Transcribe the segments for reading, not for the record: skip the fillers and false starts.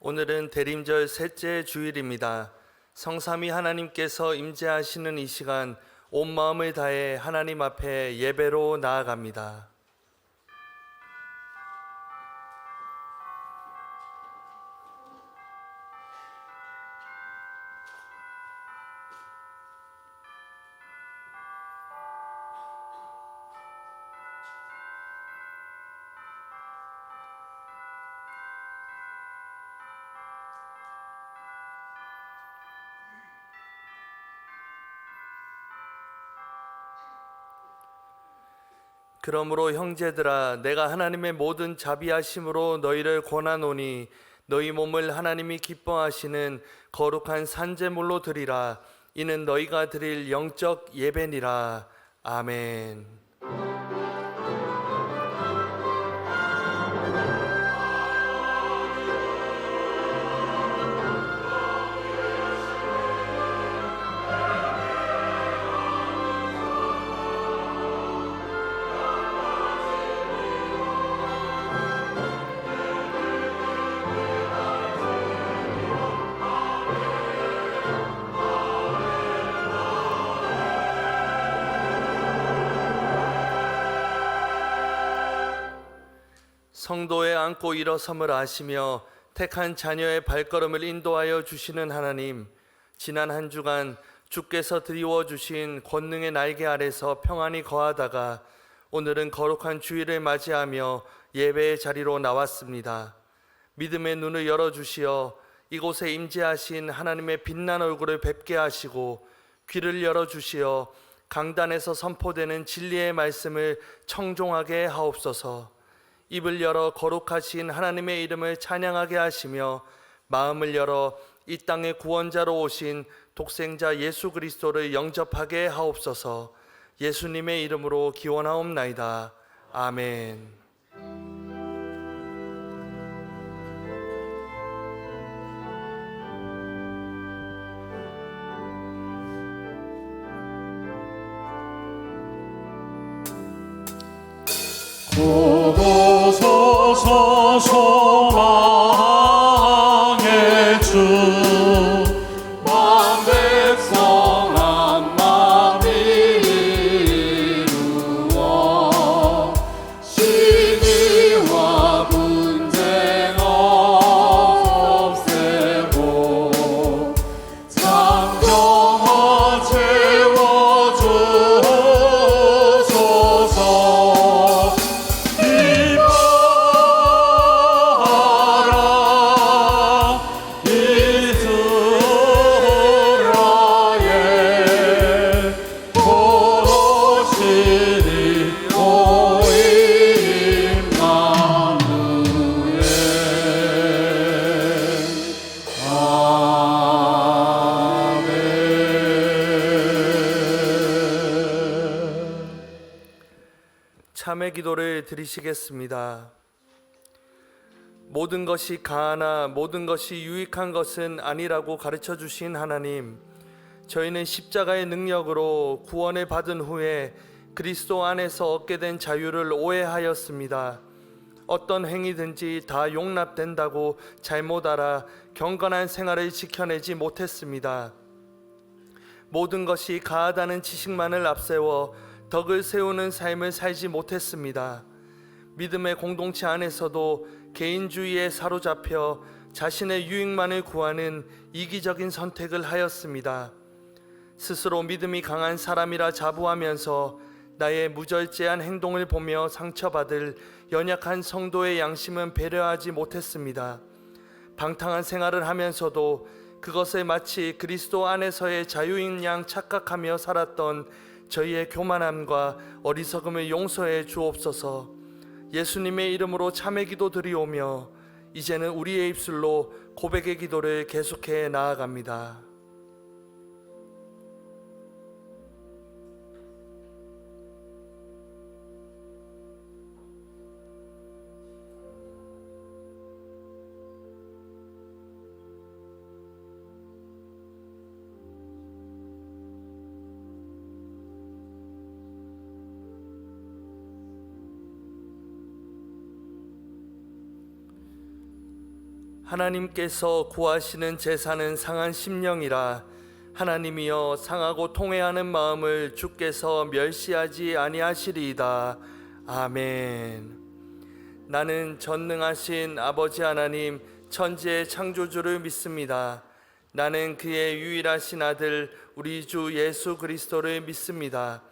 오늘은 대림절 셋째 주일입니다. 성삼위 하나님께서 임재하시는 이 시간 온 마음을 다해 하나님 앞에 예배로 나아갑니다. 그러므로 형제들아, 내가 하나님의 모든 자비하심으로 너희를 권하노니 너희 몸을 하나님이 기뻐하시는 거룩한 산제물로 드리라. 이는 너희가 드릴 영적 예배니라. 아멘. 성도에 안고 일어섬을 아시며 택한 자녀의 발걸음을 인도하여 주시는 하나님, 지난 한 주간 주께서 드리워 주신 권능의 날개 아래서 평안히 거하다가 오늘은 거룩한 주일을 맞이하며 예배의 자리로 나왔습니다. 믿음의 눈을 열어주시어 이곳에 임재하신 하나님의 빛난 얼굴을 뵙게 하시고 귀를 열어주시어 강단에서 선포되는 진리의 말씀을 청종하게 하옵소서. 입을 열어 거룩하신 하나님의 이름을 찬양하게 하시며 마음을 열어 이 땅의 구원자로 오신 독생자 예수 그리스도를 영접하게 하옵소서. 예수님의 이름으로 기원하옵나이다. 아멘. 보소서 소망의 주 만 백성 한 마음 이루어 시기와 분쟁 없애고 창정화 채워주소서. 참회 기도를 드리시겠습니다. 모든 것이 가하나 모든 것이 유익한 것은 아니라고 가르쳐 주신 하나님, 저희는 십자가의 능력으로 구원을 받은 후에 그리스도 안에서 얻게 된 자유를 오해하였습니다. 어떤 행위든지 다 용납된다고 잘못 알아 경건한 생활을 지켜내지 못했습니다. 모든 것이 가하다는 지식만을 앞세워 덕을 세우는 삶을 살지 못했습니다. 믿음의 공동체 안에서도 개인주의에 사로잡혀 자신의 유익만을 구하는 이기적인 선택을 하였습니다. 스스로 믿음이 강한 사람이라 자부하면서 나의 무절제한 행동을 보며 상처받을 연약한 성도의 양심은 배려하지 못했습니다. 방탕한 생활을 하면서도 그것을 마치 그리스도 안에서의 자유인 양 착각하며 살았던 저희의 교만함과 어리석음을 용서해 주옵소서. 예수님의 이름으로 참회 기도 드리오며 이제는 우리의 입술로 고백의 기도를 계속해 나아갑니다. 하나님께서 구하시는 제사는 상한 심령이라. 하나님이여 상하고 통회하는 마음을 주께서 멸시하지 아니하시리이다. 아멘. 나는 전능하신 아버지 하나님 천지의 창조주를 믿습니다. 나는 그의 유일하신 아들 우리 주 예수 그리스도를 믿습니다.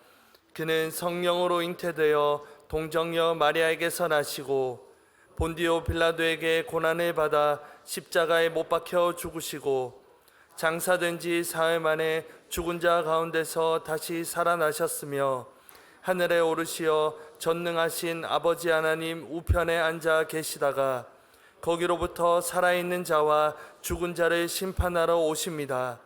그는 성령으로 잉태되어 동정녀 마리아에게서 나시고 본디오 빌라도에게 고난을 받아 십자가에 못 박혀 죽으시고 장사된 지 사흘 만에 죽은 자 가운데서 다시 살아나셨으며 하늘에 오르시어 전능하신 아버지 하나님 우편에 앉아 계시다가 거기로부터 살아있는 자와 죽은 자를 심판하러 오십니다.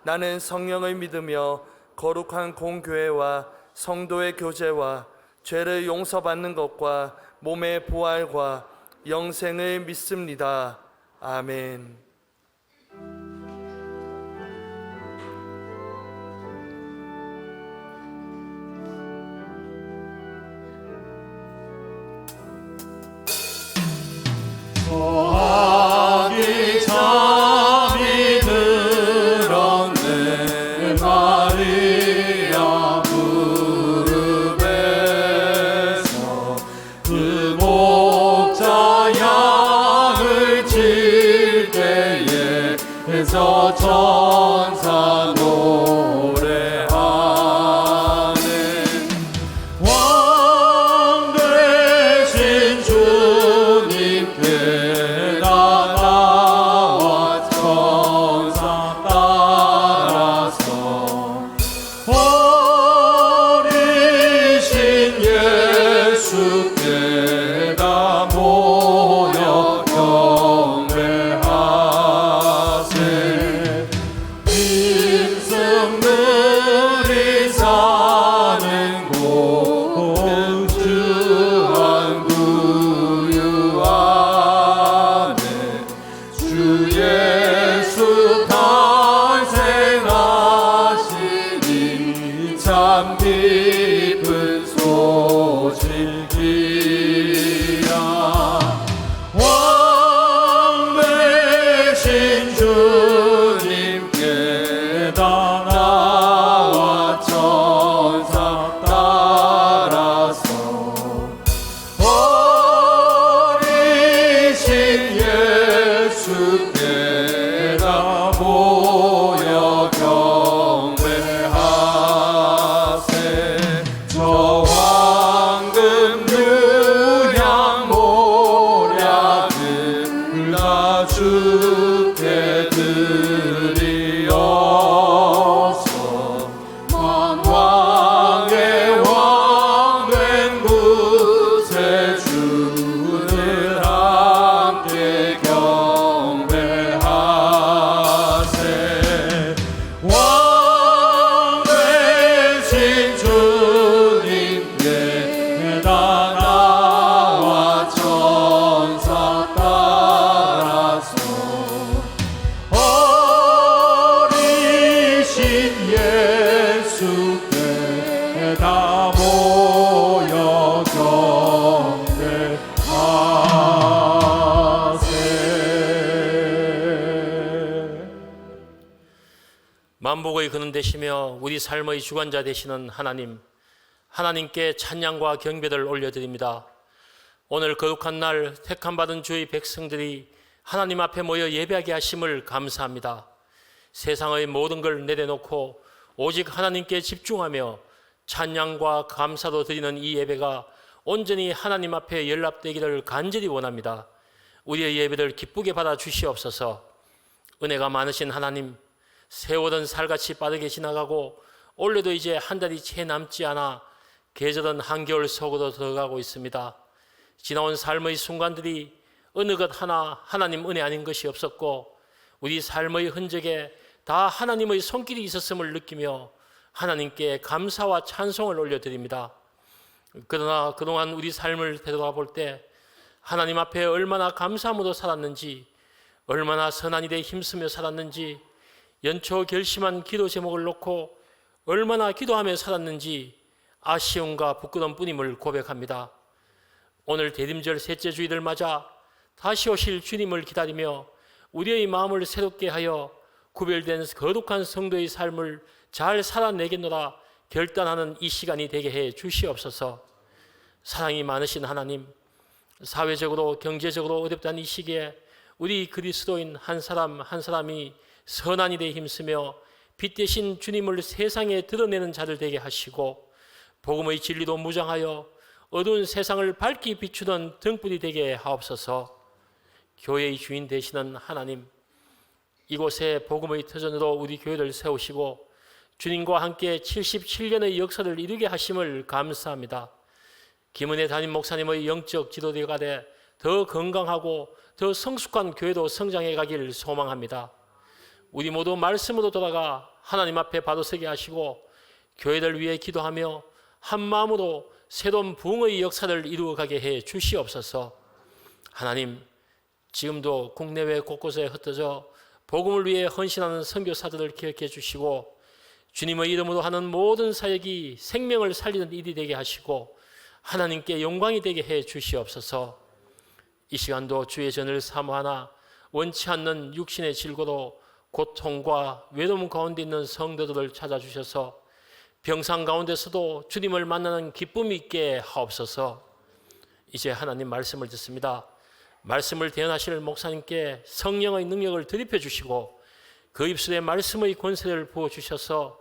나는 성령을 믿으며 거룩한 공교회와 성도의 교제와 죄를 용서받는 것과 몸의 부활과 영생을 믿습니다. 아멘. 소하기 잠이 들었네 마리아 무릎에서 그 목자 양을 칠 때에 저 천사 노래하네 왕 되신 주님께 나와 천사 따라서 버리신 예수께 다 모여 경배하세 짐승들이 사는 곳 주한 구유 안에 주 예수 탄생하시니 참 기쁜 소식이야 왕 되신 주님께 다 나와 천사 따라서 버리신 예수께 다 모여 경배하세 저 황금 유향 모략을 다 주께 드리어서 만왕의 왕 된 구세주를 함께 경배하세 왕 되신 주님께 다 나와 천사 따라서 어리신 예수께 다 모여 경배하세 만복의 근원 되시며 우리 삶의 주관자 되시는 하나님, 하나님께 찬양과 경배를 올려드립니다. 오늘 거룩한 날 택함 받은 주의 백성들이 하나님 앞에 모여 예배하게 하심을 감사합니다. 세상의 모든 걸 내려놓고 오직 하나님께 집중하며 찬양과 감사도 드리는 이 예배가 온전히 하나님 앞에 연락되기를 간절히 원합니다. 우리의 예배를 기쁘게 받아 주시옵소서. 은혜가 많으신 하나님, 세월은 살같이 빠르게 지나가고 올해도 이제 한 달이 채 남지 않아 계절은 한겨울 속으로 들어가고 있습니다. 지나온 삶의 순간들이 어느 것 하나 하나님 은혜 아닌 것이 없었고 우리 삶의 흔적에 다 하나님의 손길이 있었음을 느끼며 하나님께 감사와 찬송을 올려드립니다. 그러나 그동안 우리 삶을 되돌아볼 때 하나님 앞에 얼마나 감사함으로 살았는지, 얼마나 선한 일에 힘쓰며 살았는지, 연초 결심한 기도 제목을 놓고 얼마나 기도하며 살았는지 아쉬움과 부끄러움 뿐임을 고백합니다. 오늘 대림절 셋째 주일을 맞아 다시 오실 주님을 기다리며 우리의 마음을 새롭게 하여 구별된 거룩한 성도의 삶을 잘 살아내겠노라 결단하는 이 시간이 되게 해 주시옵소서. 사랑이 많으신 하나님, 사회적으로 경제적으로 어렵다는 이 시기에 우리 그리스도인 한 사람 한 사람이 선한 일에 힘쓰며 빛 대신 주님을 세상에 드러내는 자들 되게 하시고 복음의 진리로 무장하여 어두운 세상을 밝게 비추는 등불이 되게 하옵소서. 교회의 주인 되시는 하나님, 이곳에 복음의 터전으로 우리 교회를 세우시고 주님과 함께 77년의 역사를 이루게 하심을 감사합니다. 김은혜 담임 목사님의 영적 지도자가 돼 더 건강하고 더 성숙한 교회도 성장해 가길 소망합니다. 우리 모두 말씀으로 돌아가 하나님 앞에 바로 서게 하시고 교회를 위해 기도하며 한 마음으로 새로운 부흥의 역사를 이루어가게 해 주시옵소서. 하나님, 지금도 국내외 곳곳에 흩어져 복음을 위해 헌신하는 선교사들을 기억해 주시고 주님의 이름으로 하는 모든 사역이 생명을 살리는 일이 되게 하시고 하나님께 영광이 되게 해 주시옵소서. 이 시간도 주의 전을 사모하나 원치 않는 육신의 질고로 고통과 외로움 가운데 있는 성도들을 찾아주셔서 병상 가운데서도 주님을 만나는 기쁨이 있게 하옵소서. 이제 하나님 말씀을 듣습니다. 말씀을 대언하실 목사님께 성령의 능력을 드립해 주시고 그 입술에 말씀의 권세를 부어주셔서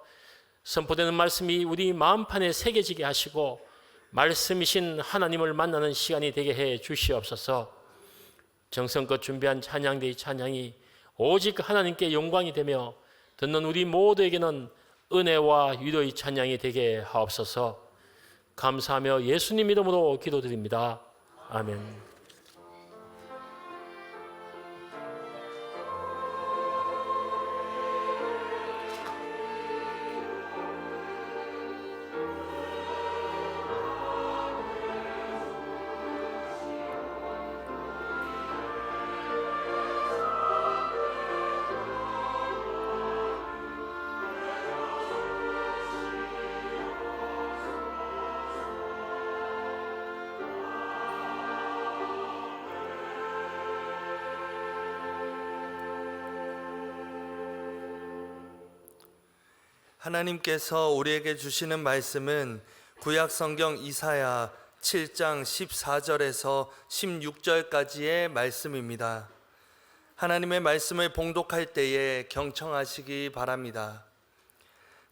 선포되는 말씀이 우리 마음판에 새겨지게 하시고 말씀이신 하나님을 만나는 시간이 되게 해 주시옵소서. 정성껏 준비한 찬양대의 찬양이 오직 하나님께 영광이 되며 듣는 우리 모두에게는 은혜와 위로의 찬양이 되게 하옵소서. 감사하며 예수님 이름으로 기도드립니다. 아멘. 하나님께서 우리에게 주시는 말씀은 구약 성경 이사야 7장 14절에서 16절까지의 말씀입니다. 하나님의 말씀을 봉독할 때에 경청하시기 바랍니다.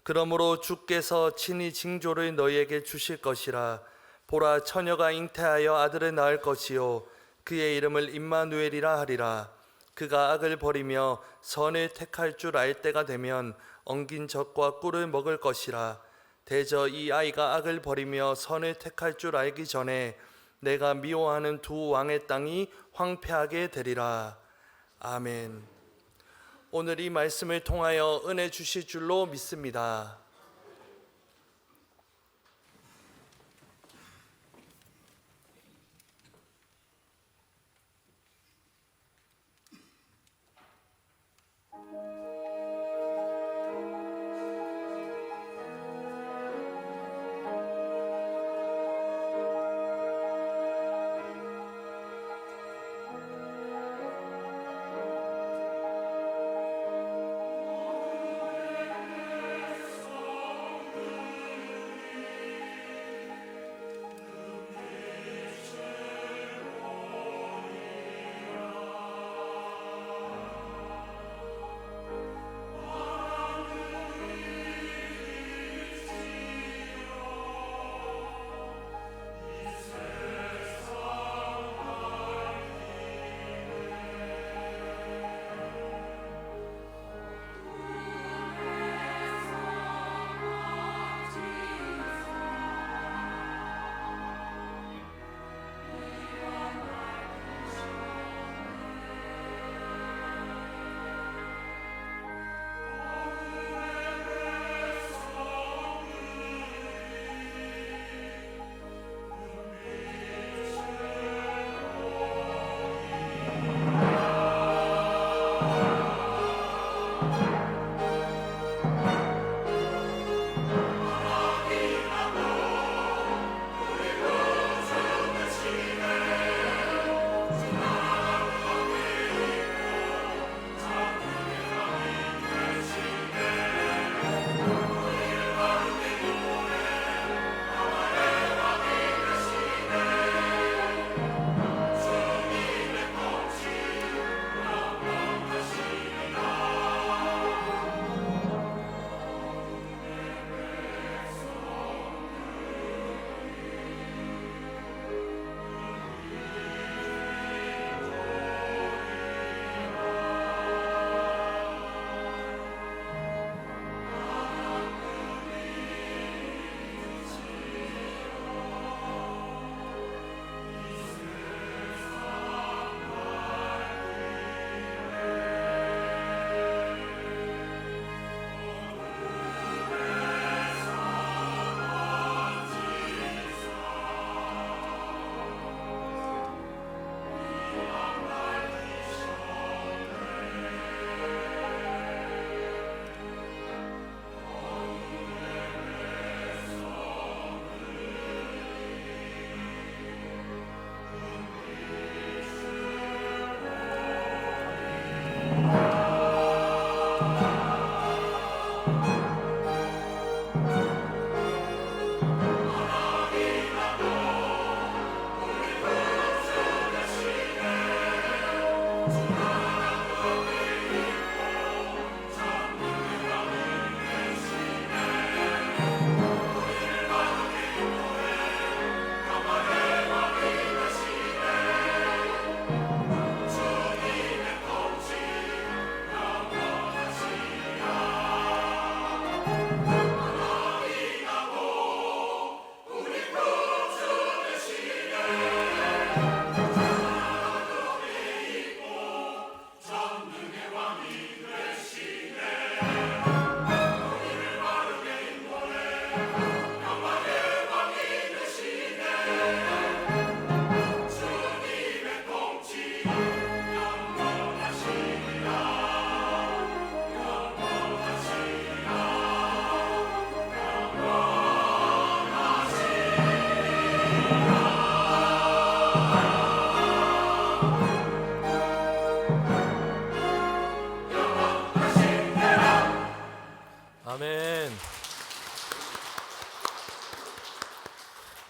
그러므로 주께서 친히 징조를 너희에게 주실 것이라. 보라, 처녀가 잉태하여 아들을 낳을 것이요 그의 이름을 임마누엘이라 하리라. 그가 악을 버리며 선을 택할 줄 알 때가 되면 엉긴 젖과 꿀을 먹을 것이라. 대저 이 아이가 악을 버리며 선을 택할 줄 알기 전에 내가 미워하는 두 왕의 땅이 황폐하게 되리라. 아멘. 오늘 이 말씀을 통하여 은혜 주실 줄로 믿습니다.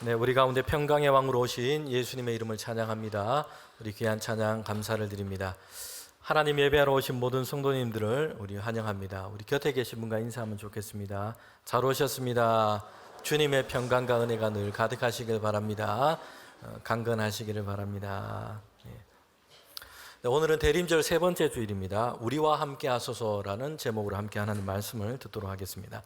네, 우리 가운데 평강의 왕으로 오신 예수님의 이름을 찬양합니다. 우리 귀한 찬양 감사를 드립니다. 하나님 예배하러 오신 모든 성도님들을 우리 환영합니다. 우리 곁에 계신 분과 인사하면 좋겠습니다. 잘 오셨습니다. 주님의 평강과 은혜가 늘 가득하시길 바랍니다. 강건하시기를 바랍니다. 네, 오늘은 대림절 세 번째 주일입니다. 우리와 함께 하소서라는 제목으로 함께 하나님 말씀을 듣도록 하겠습니다.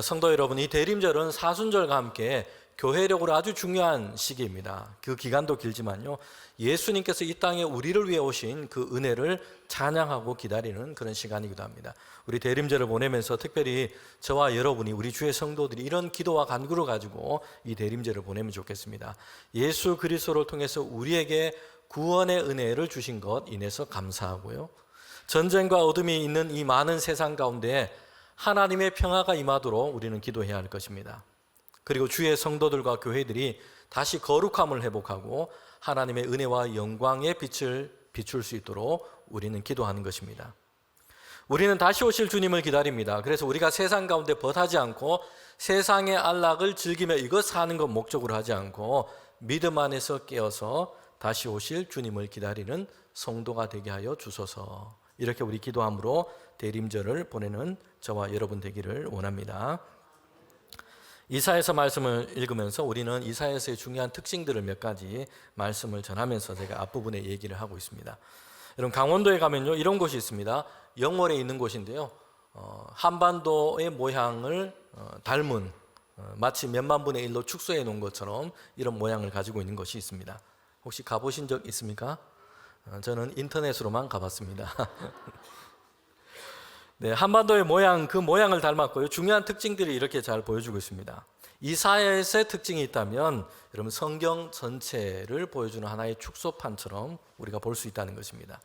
성도 여러분, 이 대림절은 사순절과 함께 교회력으로 아주 중요한 시기입니다. 그 기간도 길지만요, 예수님께서 이 땅에 우리를 위해 오신 그 은혜를 찬양하고 기다리는 그런 시간이기도 합니다. 우리 대림절을 보내면서 특별히 저와 여러분이, 우리 주의 성도들이 이런 기도와 간구를 가지고 이 대림절을 보내면 좋겠습니다. 예수 그리스도를 통해서 우리에게 구원의 은혜를 주신 것 인해서 감사하고요, 전쟁과 어둠이 있는 이 많은 세상 가운데 하나님의 평화가 임하도록 우리는 기도해야 할 것입니다. 그리고 주의 성도들과 교회들이 다시 거룩함을 회복하고 하나님의 은혜와 영광의 빛을 비출 수 있도록 우리는 기도하는 것입니다. 우리는 다시 오실 주님을 기다립니다. 그래서 우리가 세상 가운데 벗하지 않고 세상의 안락을 즐기며 이것 사는 것 목적으로 하지 않고 믿음 안에서 깨어서 다시 오실 주님을 기다리는 성도가 되게 하여 주소서. 이렇게 우리 기도함으로 대림절을 보내는 저와 여러분 되기를 원합니다. 이사야서 말씀을 읽으면서 우리는 이사야서의 중요한 특징들을 몇 가지 말씀을 전하면서 제가 앞부분에 얘기를 하고 있습니다. 여러분, 강원도에 가면요, 이런 곳이 있습니다. 영월에 있는 곳인데요, 한반도의 모양을 닮은, 마치 몇만 분의 일로 축소해 놓은 것처럼 이런 모양을 가지고 있는 것이 있습니다. 혹시 가보신 적 있습니까? 저는 인터넷으로만 가봤습니다. 네, 한반도의 모양, 그 모양을 닮았고요, 중요한 특징들이 이렇게 잘 보여주고 있습니다. 이사야서의 특징이 있다면 여러분, 성경 전체를 보여주는 하나의 축소판처럼 우리가 볼 수 있다는 것입니다.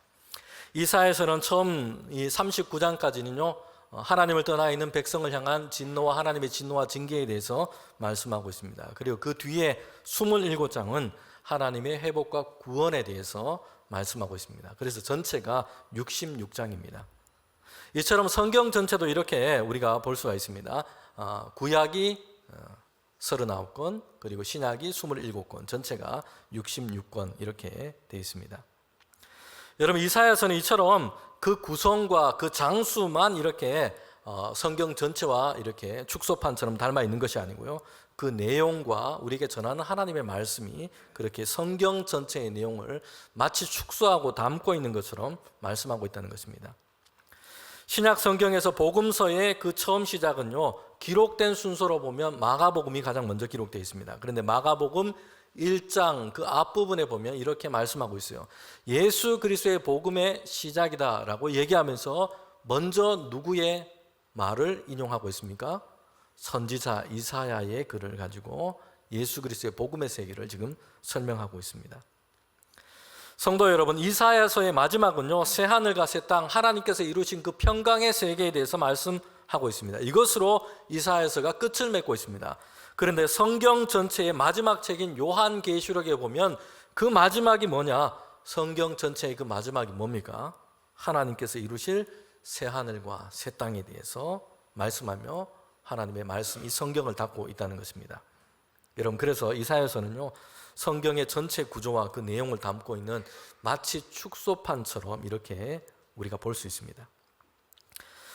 이사야서는 처음 이 39장까지는요 하나님을 떠나 있는 백성을 향한 진노와 하나님의 진노와 징계에 대해서 말씀하고 있습니다. 그리고 그 뒤에 27장은 하나님의 회복과 구원에 대해서 말씀하고 있습니다. 그래서 전체가 66장입니다. 이처럼 성경 전체도 이렇게 우리가 볼 수가 있습니다. 구약이 39권, 그리고 신약이 27권, 전체가 66권 이렇게 되어 있습니다. 여러분, 이사야서는 이처럼 그 구성과 그 장수만 이렇게 성경 전체와 이렇게 축소판처럼 닮아 있는 것이 아니고요, 그 내용과 우리에게 전하는 하나님의 말씀이 그렇게 성경 전체의 내용을 마치 축소하고 담고 있는 것처럼 말씀하고 있다는 것입니다. 신약 성경에서 복음서의 그 처음 시작은요, 기록된 순서로 보면 마가복음이 가장 먼저 기록되어 있습니다. 그런데 마가복음 1장 그 앞부분에 보면 이렇게 말씀하고 있어요. 예수 그리스도의 복음의 시작이다라고 얘기하면서 먼저 누구의 말을 인용하고 있습니까? 선지자 이사야의 글을 가지고 예수 그리스도의 복음의 세계를 지금 설명하고 있습니다. 성도 여러분, 이사야서의 마지막은요, 새하늘과 새 땅, 하나님께서 이루신 그 평강의 세계에 대해서 말씀하고 있습니다. 이것으로 이사야서가 끝을 맺고 있습니다. 그런데 성경 전체의 마지막 책인 요한계시록에 보면 그 마지막이 뭐냐? 성경 전체의 그 마지막이 뭡니까? 하나님께서 이루실 새하늘과 새 땅에 대해서 말씀하며 하나님의 말씀, 이 성경을 닫고 있다는 것입니다. 여러분, 그래서 이사야서는요, 성경의 전체 구조와 그 내용을 담고 있는 마치 축소판처럼 이렇게 우리가 볼 수 있습니다.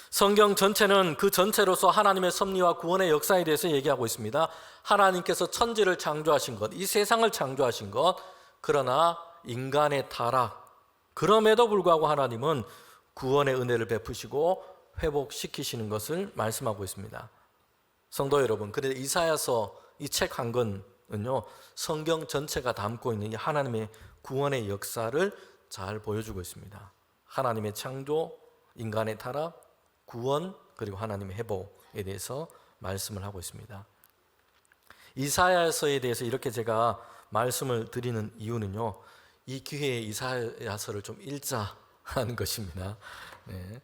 성경 전체는 그 전체로서 하나님의 섭리와 구원의 역사에 대해서 얘기하고 있습니다. 하나님께서 천지를 창조하신 것, 이 세상을 창조하신 것, 그러나 인간의 타락, 그럼에도 불구하고 하나님은 구원의 은혜를 베푸시고 회복시키시는 것을 말씀하고 있습니다. 성도 여러분, 그런데 이사야서 이 책 한 권은요, 성경 전체가 담고 있는 이 하나님의 구원의 역사를 잘 보여주고 있습니다. 하나님의 창조, 인간의 타락, 구원, 그리고 하나님의 회복에 대해서 말씀을 하고 있습니다. 이사야서에 대해서 이렇게 제가 말씀을 드리는 이유는요, 이 기회에 이사야서를 좀 읽자 하는 것입니다. 네.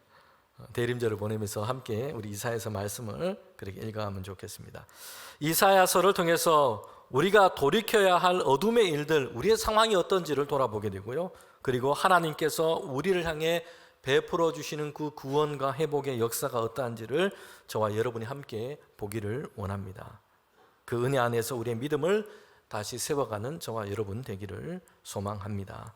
대림절을 보내면서 함께 우리 이사야서 말씀을 그렇게 읽어가면 좋겠습니다. 이사야서를 통해서 우리가 돌이켜야 할 어둠의 일들, 우리의 상황이 어떤지를 돌아보게 되고요, 그리고 하나님께서 우리를 향해 베풀어 주시는 그 구원과 회복의 역사가 어떠한지를 저와 여러분이 함께 보기를 원합니다. 그 은혜 안에서 우리의 믿음을 다시 세워가는 저와 여러분 되기를 소망합니다.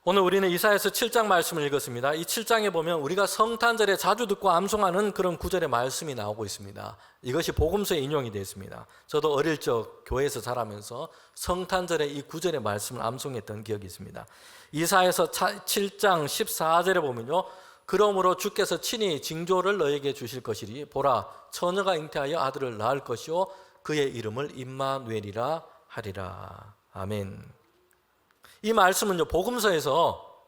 오늘 우리는 이사야서 7장 말씀을 읽었습니다. 이 7장에 보면 우리가 성탄절에 자주 듣고 암송하는 그런 구절의 말씀이 나오고 있습니다. 이것이 복음서에 인용이 되어 있습니다. 저도 어릴 적 교회에서 자라면서 성탄절에 이 구절의 말씀을 암송했던 기억이 있습니다. 이사야서 7장 14절에 보면요, 그러므로 주께서 친히 징조를 너에게 주실 것이리 보라 처녀가 잉태하여 아들을 낳을 것이요 그의 이름을 임마누엘이라 하리라. 아멘. 이 말씀은요, 복음서에서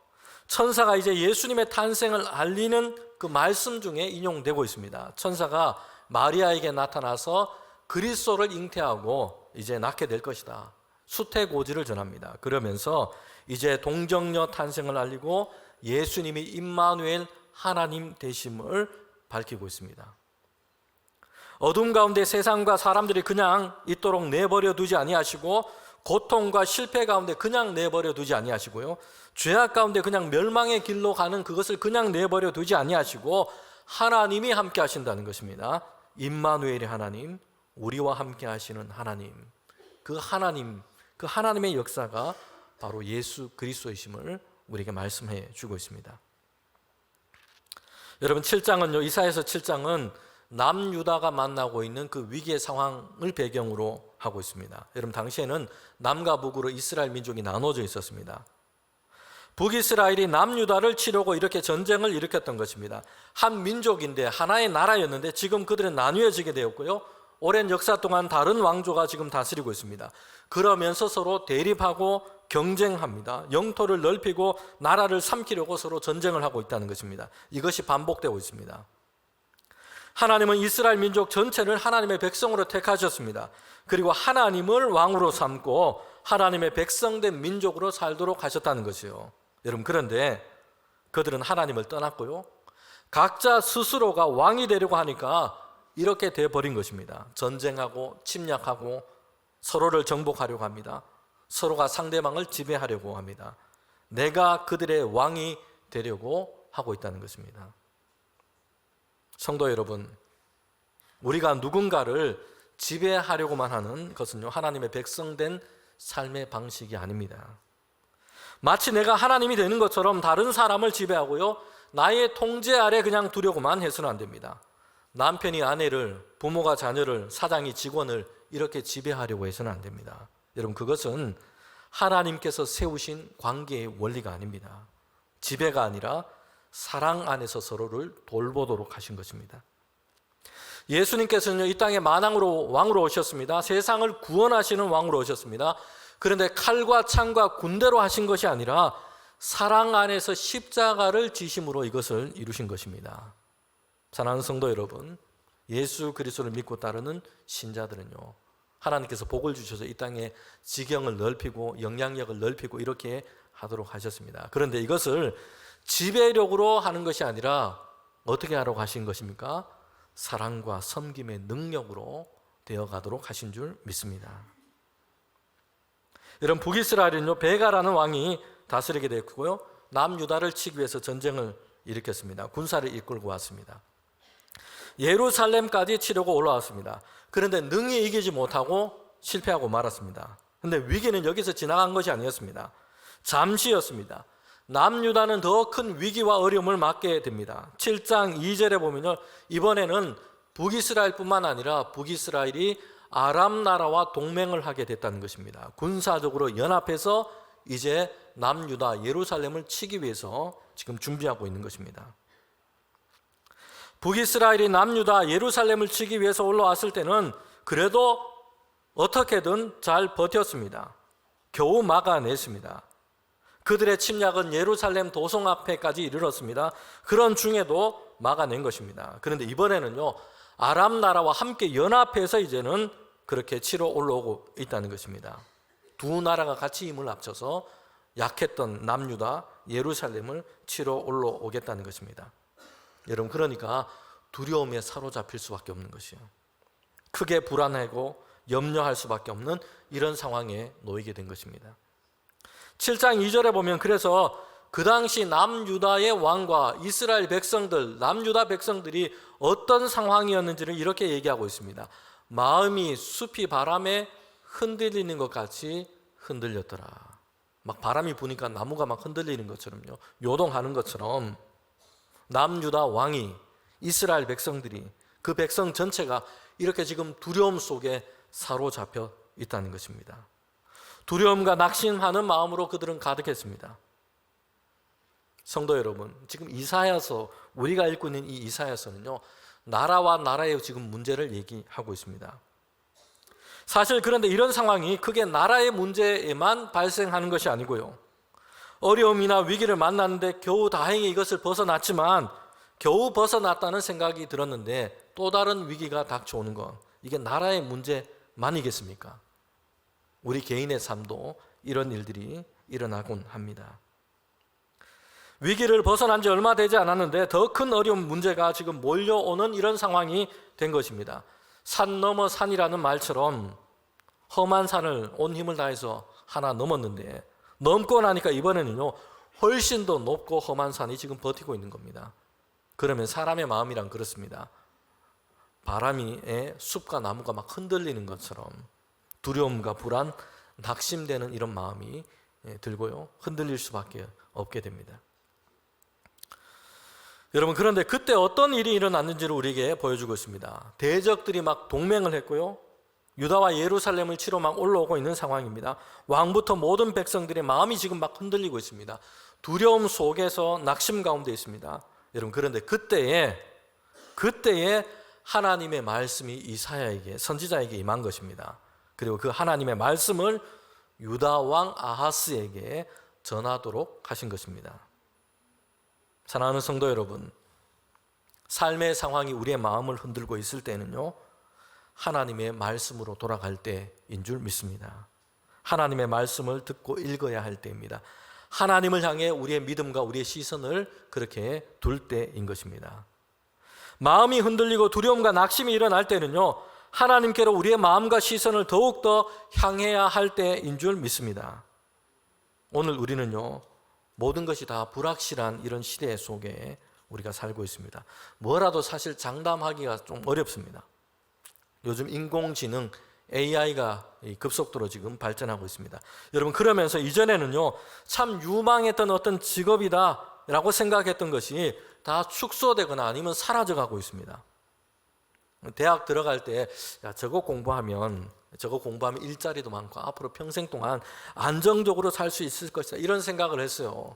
천사가 이제 예수님의 탄생을 알리는 그 말씀 중에 인용되고 있습니다. 천사가 마리아에게 나타나서 그리스도를 잉태하고 이제 낳게 될 것이다. 수태고지를 전합니다. 그러면서 이제 동정녀 탄생을 알리고 예수님이 임마누엘 하나님 되심을 밝히고 있습니다. 어둠 가운데 세상과 사람들이 그냥 있도록 내버려 두지 아니하시고 고통과 실패 가운데 그냥 내버려 두지 아니하시고요, 죄악 가운데 그냥 멸망의 길로 가는 그것을 그냥 내버려 두지 아니하시고 하나님이 함께 하신다는 것입니다. 임마누엘의 하나님, 우리와 함께 하시는 하나님, 그 하나님의 역사가 바로 예수 그리스도이심을 우리에게 말씀해 주고 있습니다. 여러분, 7장은요, 이사야서 7장은 남유다가 만나고 있는 그 위기의 상황을 배경으로 하고 있습니다. 여러분, 당시에는 남과 북으로 이스라엘 민족이 나눠져 있었습니다. 북이스라엘이 남유다를 치려고 이렇게 전쟁을 일으켰던 것입니다. 한 민족인데 하나의 나라였는데 지금 그들은 나뉘어지게 되었고요, 오랜 역사 동안 다른 왕조가 지금 다스리고 있습니다. 그러면서 서로 대립하고 경쟁합니다. 영토를 넓히고 나라를 삼키려고 서로 전쟁을 하고 있다는 것입니다. 이것이 반복되고 있습니다. 하나님은 이스라엘 민족 전체를 하나님의 백성으로 택하셨습니다. 그리고 하나님을 왕으로 삼고 하나님의 백성된 민족으로 살도록 하셨다는 것이요. 여러분, 그런데 그들은 하나님을 떠났고요, 각자 스스로가 왕이 되려고 하니까 이렇게 돼버린 것입니다. 전쟁하고 침략하고 서로를 정복하려고 합니다. 서로가 상대방을 지배하려고 합니다. 내가 그들의 왕이 되려고 하고 있다는 것입니다. 성도 여러분, 우리가 누군가를 지배하려고만 하는 것은요, 하나님의 백성된 삶의 방식이 아닙니다. 마치 내가 하나님이 되는 것처럼 다른 사람을 지배하고요, 나의 통제 아래 그냥 두려고만 해서는 안 됩니다. 남편이 아내를, 부모가 자녀를, 사장이 직원을 이렇게 지배하려고 해서는 안 됩니다. 여러분, 그것은 하나님께서 세우신 관계의 원리가 아닙니다. 지배가 아니라 사랑 안에서 서로를 돌보도록 하신 것입니다. 예수님께서는 이 땅에 만왕으로 왕으로 오셨습니다. 세상을 구원하시는 왕으로 오셨습니다. 그런데 칼과 창과 군대로 하신 것이 아니라 사랑 안에서 십자가를 지심으로 이것을 이루신 것입니다. 사랑하는 성도 여러분, 예수 그리스도를 믿고 따르는 신자들은요, 하나님께서 복을 주셔서 이 땅에 지경을 넓히고 영향력을 넓히고 이렇게 하도록 하셨습니다. 그런데 이것을 지배력으로 하는 것이 아니라 어떻게 하라고 하신 것입니까? 사랑과 섬김의 능력으로 되어가도록 하신 줄 믿습니다. 여러분, 북이스라엘은요, 베가라는 왕이 다스리게 됐고요, 남유다를 치기 위해서 전쟁을 일으켰습니다. 군사를 이끌고 왔습니다. 예루살렘까지 치려고 올라왔습니다. 그런데 능히 이기지 못하고 실패하고 말았습니다. 그런데 위기는 여기서 지나간 것이 아니었습니다. 잠시였습니다. 남유다는 더 큰 위기와 어려움을 맞게 됩니다. 7장 2절에 보면요, 이번에는 북이스라엘뿐만 아니라 북이스라엘이 아람 나라와 동맹을 하게 됐다는 것입니다. 군사적으로 연합해서 이제 남유다 예루살렘을 치기 위해서 지금 준비하고 있는 것입니다. 북이스라엘이 남유다 예루살렘을 치기 위해서 올라왔을 때는 그래도 어떻게든 잘 버텼습니다. 겨우 막아냈습니다. 그들의 침략은 예루살렘 도성 앞에까지 이르렀습니다. 그런 중에도 막아낸 것입니다. 그런데 이번에는요, 아람 나라와 함께 연합해서 이제는 그렇게 치러 올라오고 있다는 것입니다. 두 나라가 같이 힘을 합쳐서 약했던 남유다 예루살렘을 치러 올라오겠다는 것입니다. 여러분, 그러니까 두려움에 사로잡힐 수밖에 없는 것이에요. 크게 불안하고 염려할 수밖에 없는 이런 상황에 놓이게 된 것입니다. 7장 2절에 보면 그래서 그 당시 남유다의 왕과 이스라엘 백성들, 남유다 백성들이 어떤 상황이었는지를 이렇게 얘기하고 있습니다. 마음이 숲이 바람에 흔들리는 것 같이 흔들렸더라. 막 바람이 부니까 나무가 막 흔들리는 것처럼요. 요동하는 것처럼 남유다 왕이, 이스라엘 백성들이, 그 백성 전체가 이렇게 지금 두려움 속에 사로잡혀 있다는 것입니다. 두려움과 낙심하는 마음으로 그들은 가득했습니다. 성도 여러분, 지금 이사야서, 우리가 읽고 있는 이 이사야서는요, 나라와 나라의 지금 문제를 얘기하고 있습니다. 사실 그런데 이런 상황이 크게 나라의 문제에만 발생하는 것이 아니고요, 어려움이나 위기를 만났는데 겨우 다행히 이것을 벗어났지만, 겨우 벗어났다는 생각이 들었는데 또 다른 위기가 닥쳐오는 것, 이게 나라의 문제만이겠습니까? 우리 개인의 삶도 이런 일들이 일어나곤 합니다. 위기를 벗어난 지 얼마 되지 않았는데 더 큰 어려운 문제가 지금 몰려오는 이런 상황이 된 것입니다. 산 넘어 산이라는 말처럼 험한 산을 온 힘을 다해서 하나 넘었는데, 넘고 나니까 이번에는요, 훨씬 더 높고 험한 산이 지금 버티고 있는 겁니다. 그러면 사람의 마음이란 그렇습니다. 바람에 숲과 나무가 막 흔들리는 것처럼 두려움과 불안, 낙심되는 이런 마음이 들고요, 흔들릴 수밖에 없게 됩니다. 여러분, 그런데 그때 어떤 일이 일어났는지를 우리에게 보여주고 있습니다. 대적들이 막 동맹을 했고요, 유다와 예루살렘을 치러 막 올라오고 있는 상황입니다. 왕부터 모든 백성들의 마음이 지금 막 흔들리고 있습니다. 두려움 속에서 낙심 가운데 있습니다. 여러분, 그런데 그때에 하나님의 말씀이 이사야에게, 선지자에게 임한 것입니다. 그리고 그 하나님의 말씀을 유다 왕 아하스에게 전하도록 하신 것입니다. 사랑하는 성도 여러분, 삶의 상황이 우리의 마음을 흔들고 있을 때는요, 하나님의 말씀으로 돌아갈 때인 줄 믿습니다. 하나님의 말씀을 듣고 읽어야 할 때입니다. 하나님을 향해 우리의 믿음과 우리의 시선을 그렇게 둘 때인 것입니다. 마음이 흔들리고 두려움과 낙심이 일어날 때는요, 하나님께로 우리의 마음과 시선을 더욱더 향해야 할 때인 줄 믿습니다. 오늘 우리는요, 모든 것이 다 불확실한 이런 시대 속에 우리가 살고 있습니다. 뭐라도 사실 장담하기가 좀 어렵습니다. 요즘 인공지능 AI가 급속도로 지금 발전하고 있습니다. 여러분, 그러면서 이전에는요, 참 유망했던 어떤 직업이다 라고 생각했던 것이 다 축소되거나 아니면 사라져가고 있습니다. 대학 들어갈 때 저거 공부하면 일자리도 많고 앞으로 평생 동안 안정적으로 살 수 있을 것이다, 이런 생각을 했어요.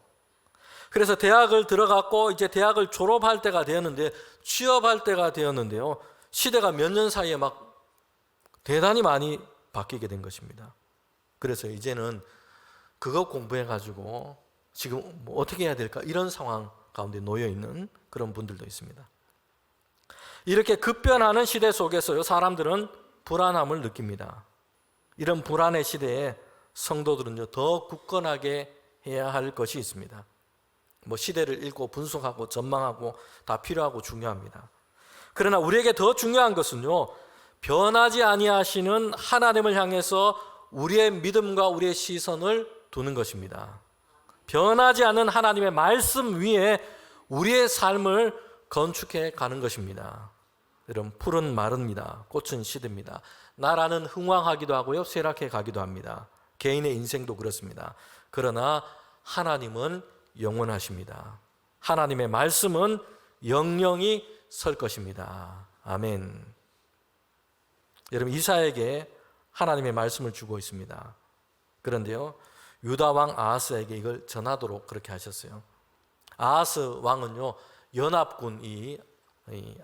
그래서 대학을 들어갔고 이제 대학을 졸업할 때가 되었는데, 취업할 때가 되었는데요, 시대가 몇 년 사이에 막 대단히 많이 바뀌게 된 것입니다. 그래서 이제는 그거 공부해가지고 지금 뭐 어떻게 해야 될까, 이런 상황 가운데 놓여 있는 그런 분들도 있습니다. 이렇게 급변하는 시대 속에서요, 사람들은 불안함을 느낍니다. 이런 불안의 시대에 성도들은요, 더 굳건하게 해야 할 것이 있습니다. 뭐 시대를 읽고 분석하고 전망하고 다 필요하고 중요합니다. 그러나 우리에게 더 중요한 것은요, 변하지 아니하시는 하나님을 향해서 우리의 믿음과 우리의 시선을 두는 것입니다. 변하지 않는 하나님의 말씀 위에 우리의 삶을 건축해 가는 것입니다. 여러분, 풀은 마릅니다. 꽃은 시듭니다. 나라는 흥왕하기도 하고요, 쇠락해 가기도 합니다. 개인의 인생도 그렇습니다. 그러나 하나님은 영원하십니다. 하나님의 말씀은 영영이 설 것입니다. 아멘. 여러분, 이사야에게 하나님의 말씀을 주고 있습니다. 그런데요, 유다 왕 아하스에게 이걸 전하도록 그렇게 하셨어요. 아하스 왕은요, 연합군이,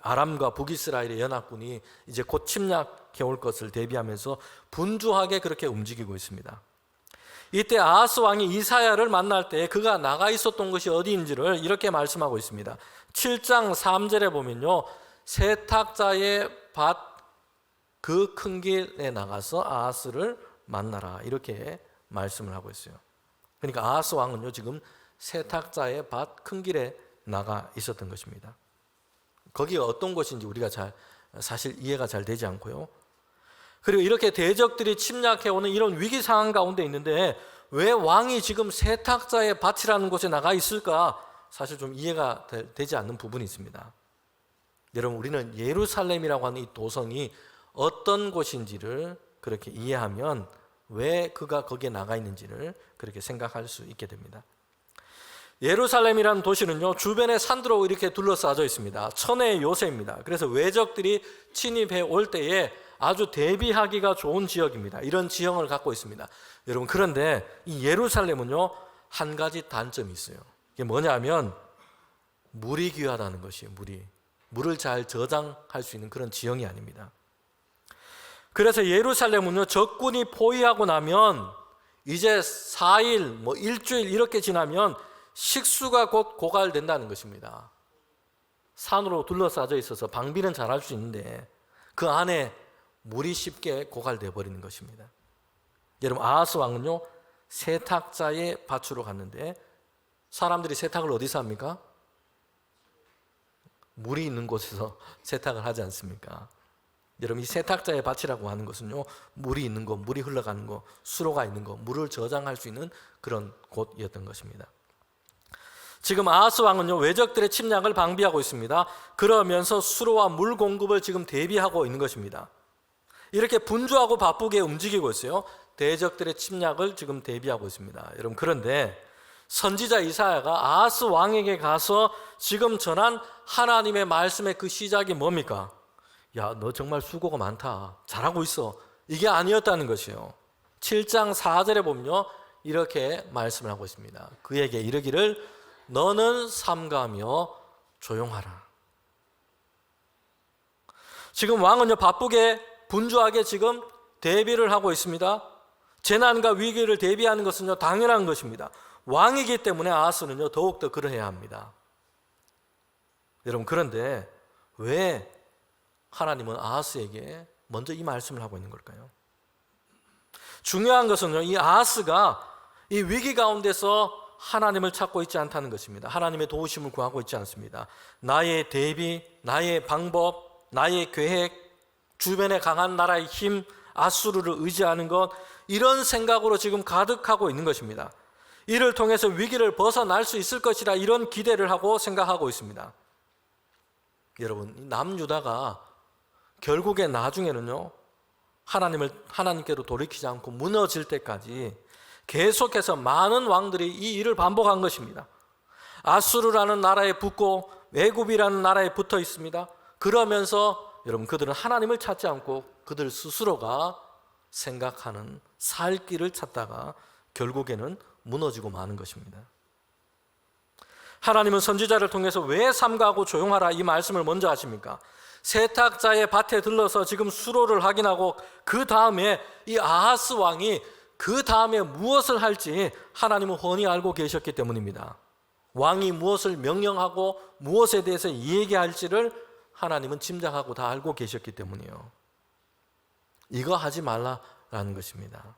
아람과 북이스라엘의 연합군이 이제 곧 침략해 올 것을 대비하면서 분주하게 그렇게 움직이고 있습니다. 이때 아하스 왕이 이사야를 만날 때 그가 나가 있었던 것이 어디인지를 이렇게 말씀하고 있습니다. 7장 3절에 보면요, 세탁자의 밭 그 큰 길에 나가서 아하스를 만나라, 이렇게 말씀을 하고 있어요. 그러니까 아하스 왕은요, 지금 세탁자의 밭 큰 길에 나가 있었던 것입니다. 거기가 어떤 곳인지 우리가 사실 이해가 잘 되지 않고요. 그리고 이렇게 대적들이 침략해오는 이런 위기 상황 가운데 있는데 왜 왕이 지금 세탁자의 밭이라는 곳에 나가 있을까? 사실 좀 이해가 되지 않는 부분이 있습니다. 여러분, 우리는 예루살렘이라고 하는 이 도성이 어떤 곳인지를 그렇게 이해하면 왜 그가 거기에 나가 있는지를 그렇게 생각할 수 있게 됩니다. 예루살렘이라는 도시는요, 주변에 산들로 이렇게 둘러싸여 있습니다. 천혜의 요새입니다. 그래서 외적들이 침입해 올 때에 아주 대비하기가 좋은 지역입니다. 이런 지형을 갖고 있습니다. 여러분, 그런데 이 예루살렘은요, 한 가지 단점이 있어요. 이게 뭐냐면 물이 귀하다는 것이에요. 물을 잘 저장할 수 있는 그런 지형이 아닙니다. 그래서 예루살렘은요, 적군이 포위하고 나면 이제 4일, 일주일 이렇게 지나면 식수가 곧 고갈된다는 것입니다. 산으로 둘러싸여 있어서 방비는 잘 할 수 있는데 그 안에 물이 쉽게 고갈돼 버리는 것입니다. 여러분, 아하스 왕은요, 세탁자의 밭으로 갔는데 사람들이 세탁을 어디서 합니까? 물이 있는 곳에서 세탁을 하지 않습니까? 여러분, 이 세탁자의 밭이라고 하는 것은요, 물이 있는 곳, 물이 흘러가는 곳, 수로가 있는 곳, 물을 저장할 수 있는 그런 곳이었던 것입니다. 지금 아하스 왕은요, 외적들의 침략을 방비하고 있습니다. 그러면서 수로와 물 공급을 지금 대비하고 있는 것입니다. 이렇게 분주하고 바쁘게 움직이고 있어요. 대적들의 침략을 지금 대비하고 있습니다. 여러분, 그런데 선지자 이사야가 아하스 왕에게 가서 지금 전한 하나님의 말씀의 그 시작이 뭡니까? 야, 너 정말 수고가 많다. 잘하고 있어. 이게 아니었다는 것이요. 7장 4절에 보면요, 이렇게 말씀을 하고 있습니다. 그에게 이르기를 너는 삼가며 조용하라. 지금 왕은요, 바쁘게 분주하게 지금 대비를 하고 있습니다. 재난과 위기를 대비하는 것은요, 당연한 것입니다. 왕이기 때문에 아하스는요, 더욱더 그러해야 합니다. 여러분, 그런데 왜 하나님은 아하스에게 먼저 이 말씀을 하고 있는 걸까요? 중요한 것은요, 이 아하스가 이 위기 가운데서 하나님을 찾고 있지 않다는 것입니다. 하나님의 도우심을 구하고 있지 않습니다. 나의 대비, 나의 방법, 나의 계획, 주변에 강한 나라의 힘, 아수르를 의지하는 것, 이런 생각으로 지금 가득하고 있는 것입니다. 이를 통해서 위기를 벗어날 수 있을 것이라 이런 기대를 하고 생각하고 있습니다. 여러분, 남유다가 결국에 나중에는요, 하나님께로 돌이키지 않고 무너질 때까지 계속해서 많은 왕들이 이 일을 반복한 것입니다. 아수르라는 나라에 붙고 애굽이라는 나라에 붙어 있습니다. 그러면서 여러분, 그들은 하나님을 찾지 않고 그들 스스로가 생각하는 살 길을 찾다가 결국에는 무너지고 마는 것입니다. 하나님은 선지자를 통해서 왜 삼가하고 조용하라 이 말씀을 먼저 하십니까? 세탁자의 밭에 들러서 지금 수로를 확인하고 그 다음에 이 아하스 왕이 그 다음에 무엇을 할지 하나님은 훤히 알고 계셨기 때문입니다. 왕이 무엇을 명령하고 무엇에 대해서 얘기할지를 하나님은 짐작하고 다 알고 계셨기 때문이에요. 이거 하지 말라라는 것입니다.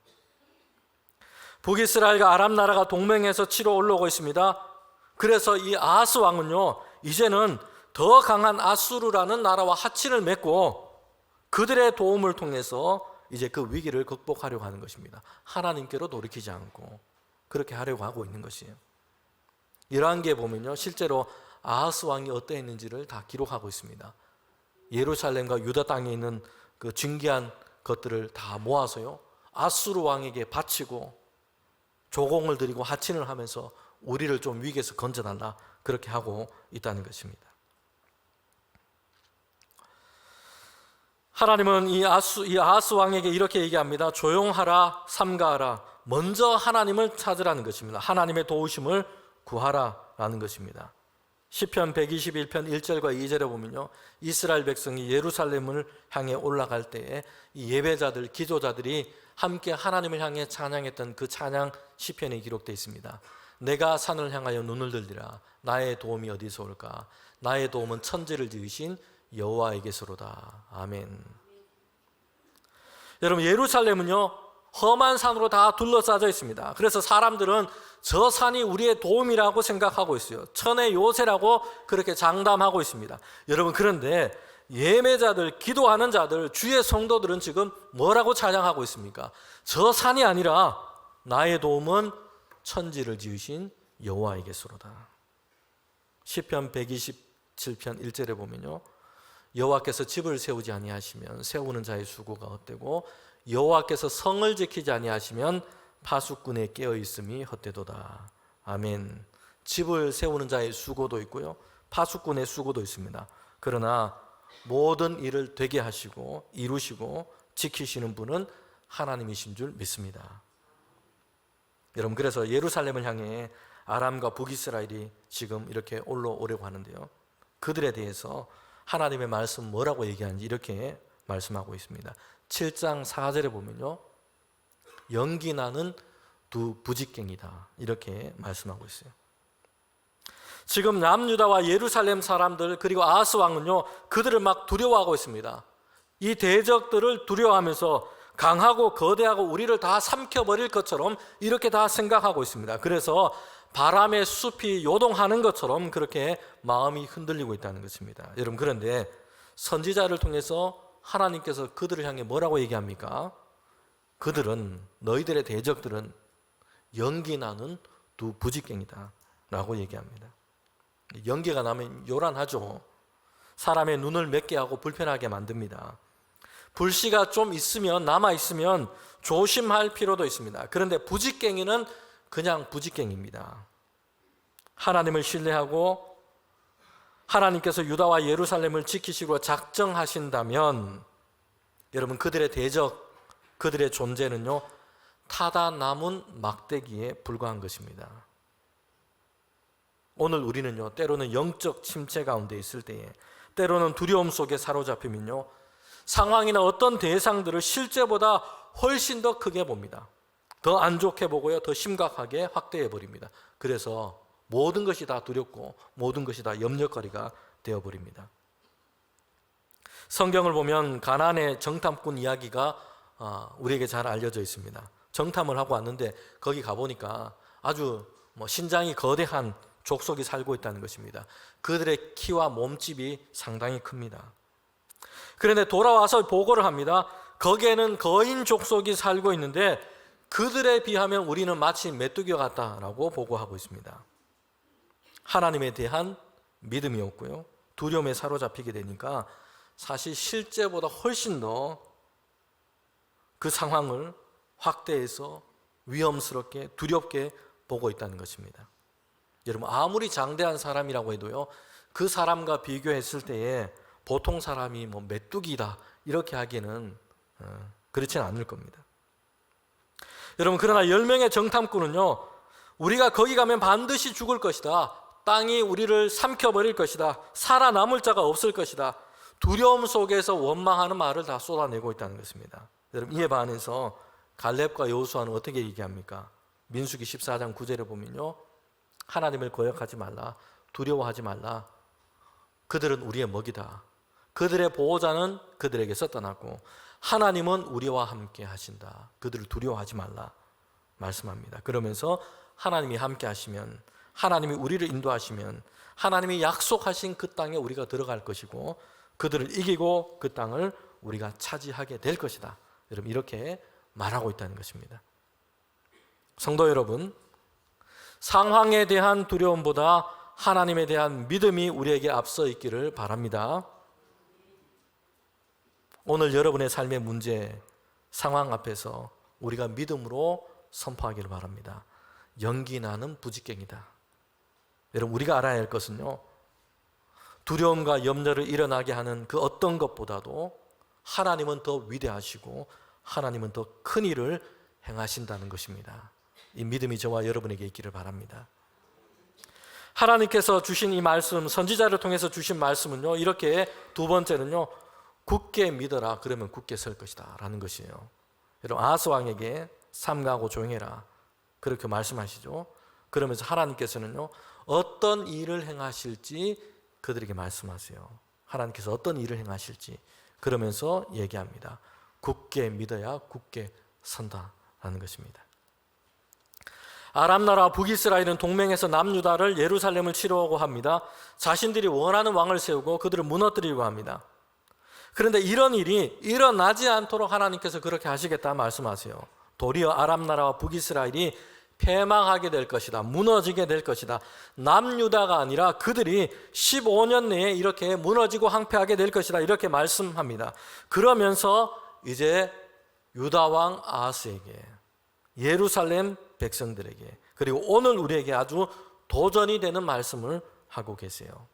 북이스라엘과 아람 나라가 동맹해서 치러 올라오고 있습니다. 그래서 이 아하스 왕은요, 이제는 더 강한 아수르라는 나라와 합친을 맺고 그들의 도움을 통해서 이제 그 위기를 극복하려고 하는 것입니다. 하나님께로 돌이키지 않고 그렇게 하려고 하고 있는 것이에요. 이러한 게 보면요, 실제로 아하스 왕이 어떠했는지를 다 기록하고 있습니다. 예루살렘과 유다 땅에 있는 그 진귀한 것들을 다 모아서요, 아수르 왕에게 바치고 조공을 드리고 하친을 하면서 우리를 좀 위기에서 건져달라, 그렇게 하고 있다는 것입니다. 하나님은 이 아하스 왕에게 이렇게 얘기합니다. 조용하라, 삼가하라. 먼저 하나님을 찾으라는 것입니다. 하나님의 도우심을 구하라라는 것입니다. 시편 121편 1절과 2절에 보면요, 이스라엘 백성이 예루살렘을 향해 올라갈 때에 이 예배자들, 기도자들이 함께 하나님을 향해 찬양했던 그 찬양 시편이 기록되어 있습니다. 내가 산을 향하여 눈을 들리라. 나의 도움이 어디서 올까? 나의 도움은 천지를 지으신 여호와에게서로다. 아멘. 여러분, 예루살렘은요, 험한 산으로 다 둘러싸여 있습니다. 그래서 사람들은 저 산이 우리의 도움이라고 생각하고 있어요. 천의 요새라고 그렇게 장담하고 있습니다. 여러분, 그런데 예매자들, 기도하는 자들, 주의 성도들은 지금 뭐라고 찬양하고 있습니까? 저 산이 아니라 나의 도움은 천지를 지으신 여호와에게서로다. 시편 127편 1절에 보면요, 여호와께서 집을 세우지 아니하시면 세우는 자의 수고가 헛되고 여호와께서 성을 지키지 아니하시면 파수꾼의 깨어 있음이 헛되도다. 아멘. 집을 세우는 자의 수고도 있고요, 파수꾼의 수고도 있습니다. 그러나 모든 일을 되게 하시고 이루시고 지키시는 분은 하나님이신 줄 믿습니다. 여러분, 그래서 예루살렘을 향해 아람과 북이스라엘이 지금 이렇게 올라오려고 하는데요, 그들에 대해서 하나님의 말씀 뭐라고 얘기하는지 이렇게 말씀하고 있습니다. 7장 4절에 보면요, 연기 나는 두 부직갱이다, 이렇게 말씀하고 있어요. 지금 남유다와 예루살렘 사람들 그리고 아하스 왕은요, 그들을 막 두려워하고 있습니다. 이 대적들을 두려워하면서 강하고 거대하고 우리를 다 삼켜버릴 것처럼 이렇게 다 생각하고 있습니다. 그래서 바람의 숲이 요동하는 것처럼 그렇게 마음이 흔들리고 있다는 것입니다. 여러분, 그런데 선지자를 통해서 하나님께서 그들을 향해 뭐라고 얘기합니까? 그들은, 너희들의 대적들은 연기 나는 두 부직갱이다 라고 얘기합니다. 연기가 나면 요란하죠. 사람의 눈을 맵게 하고 불편하게 만듭니다. 불씨가 좀 있으면, 남아있으면 조심할 필요도 있습니다. 그런데 부직갱이는 그냥 부직갱이입니다. 하나님을 신뢰하고 하나님께서 유다와 예루살렘을 지키시고 작정하신다면 여러분, 그들의 대적, 그들의 존재는요, 타다 남은 막대기에 불과한 것입니다. 오늘 우리는요, 때로는 영적 침체 가운데 있을 때에, 때로는 두려움 속에 사로잡히면요, 상황이나 어떤 대상들을 실제보다 훨씬 더 크게 봅니다. 더 안 좋게 보고요, 더 심각하게 확대해 버립니다. 그래서 모든 것이 다 두렵고 모든 것이 다 염려거리가 되어버립니다. 성경을 보면 가나안의 정탐꾼 이야기가 우리에게 잘 알려져 있습니다. 정탐을 하고 왔는데 거기 가보니까 아주 신장이 거대한 족속이 살고 있다는 것입니다. 그들의 키와 몸집이 상당히 큽니다. 그런데 돌아와서 보고를 합니다. 거기에는 거인 족속이 살고 있는데 그들에 비하면 우리는 마치 메뚜기와 같다라고 보고하고 있습니다. 하나님에 대한 믿음이 없고요, 두려움에 사로잡히게 되니까 사실 실제보다 훨씬 더 그 상황을 확대해서 위험스럽게, 두렵게 보고 있다는 것입니다. 여러분, 아무리 장대한 사람이라고 해도요, 그 사람과 비교했을 때에 보통 사람이 메뚜기다 이렇게 하기에는 그렇지는 않을 겁니다. 여러분, 그러나 10명의 정탐꾼은요, 우리가 거기 가면 반드시 죽을 것이다, 땅이 우리를 삼켜버릴 것이다, 살아남을 자가 없을 것이다, 두려움 속에서 원망하는 말을 다 쏟아내고 있다는 것입니다. 여러분, 이에 반해서 갈렙과 여호수아는 어떻게 얘기합니까? 민수기 14장 9절에 보면요, 하나님을 거역하지 말라, 두려워하지 말라, 그들은 우리의 먹이다, 그들의 보호자는 그들에게서 떠났고 하나님은 우리와 함께 하신다, 그들을 두려워하지 말라 말씀합니다. 그러면서 하나님이 함께 하시면, 하나님이 우리를 인도하시면 하나님이 약속하신 그 땅에 우리가 들어갈 것이고 그들을 이기고 그 땅을 우리가 차지하게 될 것이다, 여러분, 이렇게 말하고 있다는 것입니다. 성도 여러분, 상황에 대한 두려움보다 하나님에 대한 믿음이 우리에게 앞서 있기를 바랍니다. 오늘 여러분의 삶의 문제, 상황 앞에서 우리가 믿음으로 선포하기를 바랍니다. 연기 나는 부직갱이다. 여러분, 우리가 알아야 할 것은요, 두려움과 염려를 일어나게 하는 그 어떤 것보다도 하나님은 더 위대하시고 하나님은 더 큰 일을 행하신다는 것입니다. 이 믿음이 저와 여러분에게 있기를 바랍니다. 하나님께서 주신 이 말씀, 선지자를 통해서 주신 말씀은요, 이렇게 두 번째는요, 굳게 믿어라, 그러면 굳게 설 것이다 라는 것이에요. 여러분, 아하스 왕에게 삼가하고 조용해라, 그렇게 말씀하시죠. 그러면서 하나님께서는요, 어떤 일을 행하실지 그들에게 말씀하세요. 하나님께서 어떤 일을 행하실지 그러면서 얘기합니다. 굳게 믿어야 굳게 선다라는 것입니다. 아람 나라와 북이스라엘은 동맹해서 남유다를, 예루살렘을 치려고 합니다. 자신들이 원하는 왕을 세우고 그들을 무너뜨리려고 합니다. 그런데 이런 일이 일어나지 않도록 하나님께서 그렇게 하시겠다 말씀하세요. 도리어 아람 나라와 북이스라엘이 패망하게 될 것이다, 무너지게 될 것이다, 남유다가 아니라 그들이 15년 내에 이렇게 무너지고 황폐하게 될 것이다, 이렇게 말씀합니다. 그러면서 이제 유다 왕 아하스에게, 예루살렘 백성들에게, 그리고 오늘 우리에게 아주 도전이 되는 말씀을 하고 계세요.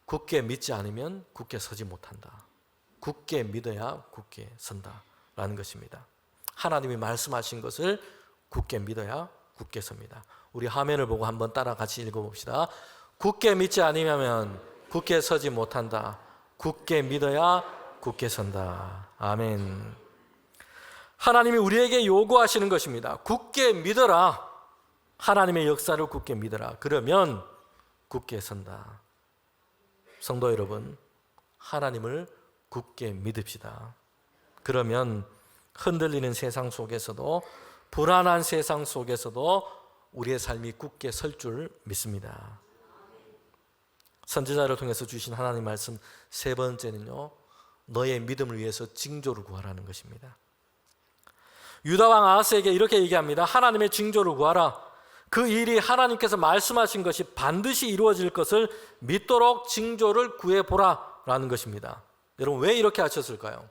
굳게 믿지 않으면 굳게 서지 못한다. 굳게 믿어야 굳게 선다라는 것입니다. 하나님이 말씀하신 것을 굳게 믿어야 굳게 섭니다. 우리 화면을 보고 한번 따라 같이 읽어봅시다. 굳게 믿지 않으면 굳게 서지 못한다. 굳게 믿어야 굳게 선다. 아멘. 하나님이 우리에게 요구하시는 것입니다. 굳게 믿어라. 하나님의 역사를 굳게 믿어라. 그러면 굳게 선다. 성도 여러분, 하나님을 굳게 믿읍시다. 그러면 흔들리는 세상 속에서도, 불안한 세상 속에서도 우리의 삶이 굳게 설 줄 믿습니다. 선지자를 통해서 주신 하나님 말씀 세 번째는요, 너의 믿음을 위해서 징조를 구하라는 것입니다. 유다 왕 아하스에게 이렇게 얘기합니다. 하나님의 징조를 구하라. 그 일이 하나님께서 말씀하신 것이 반드시 이루어질 것을 믿도록 징조를 구해보라 라는 것입니다. 여러분, 왜 이렇게 하셨을까요?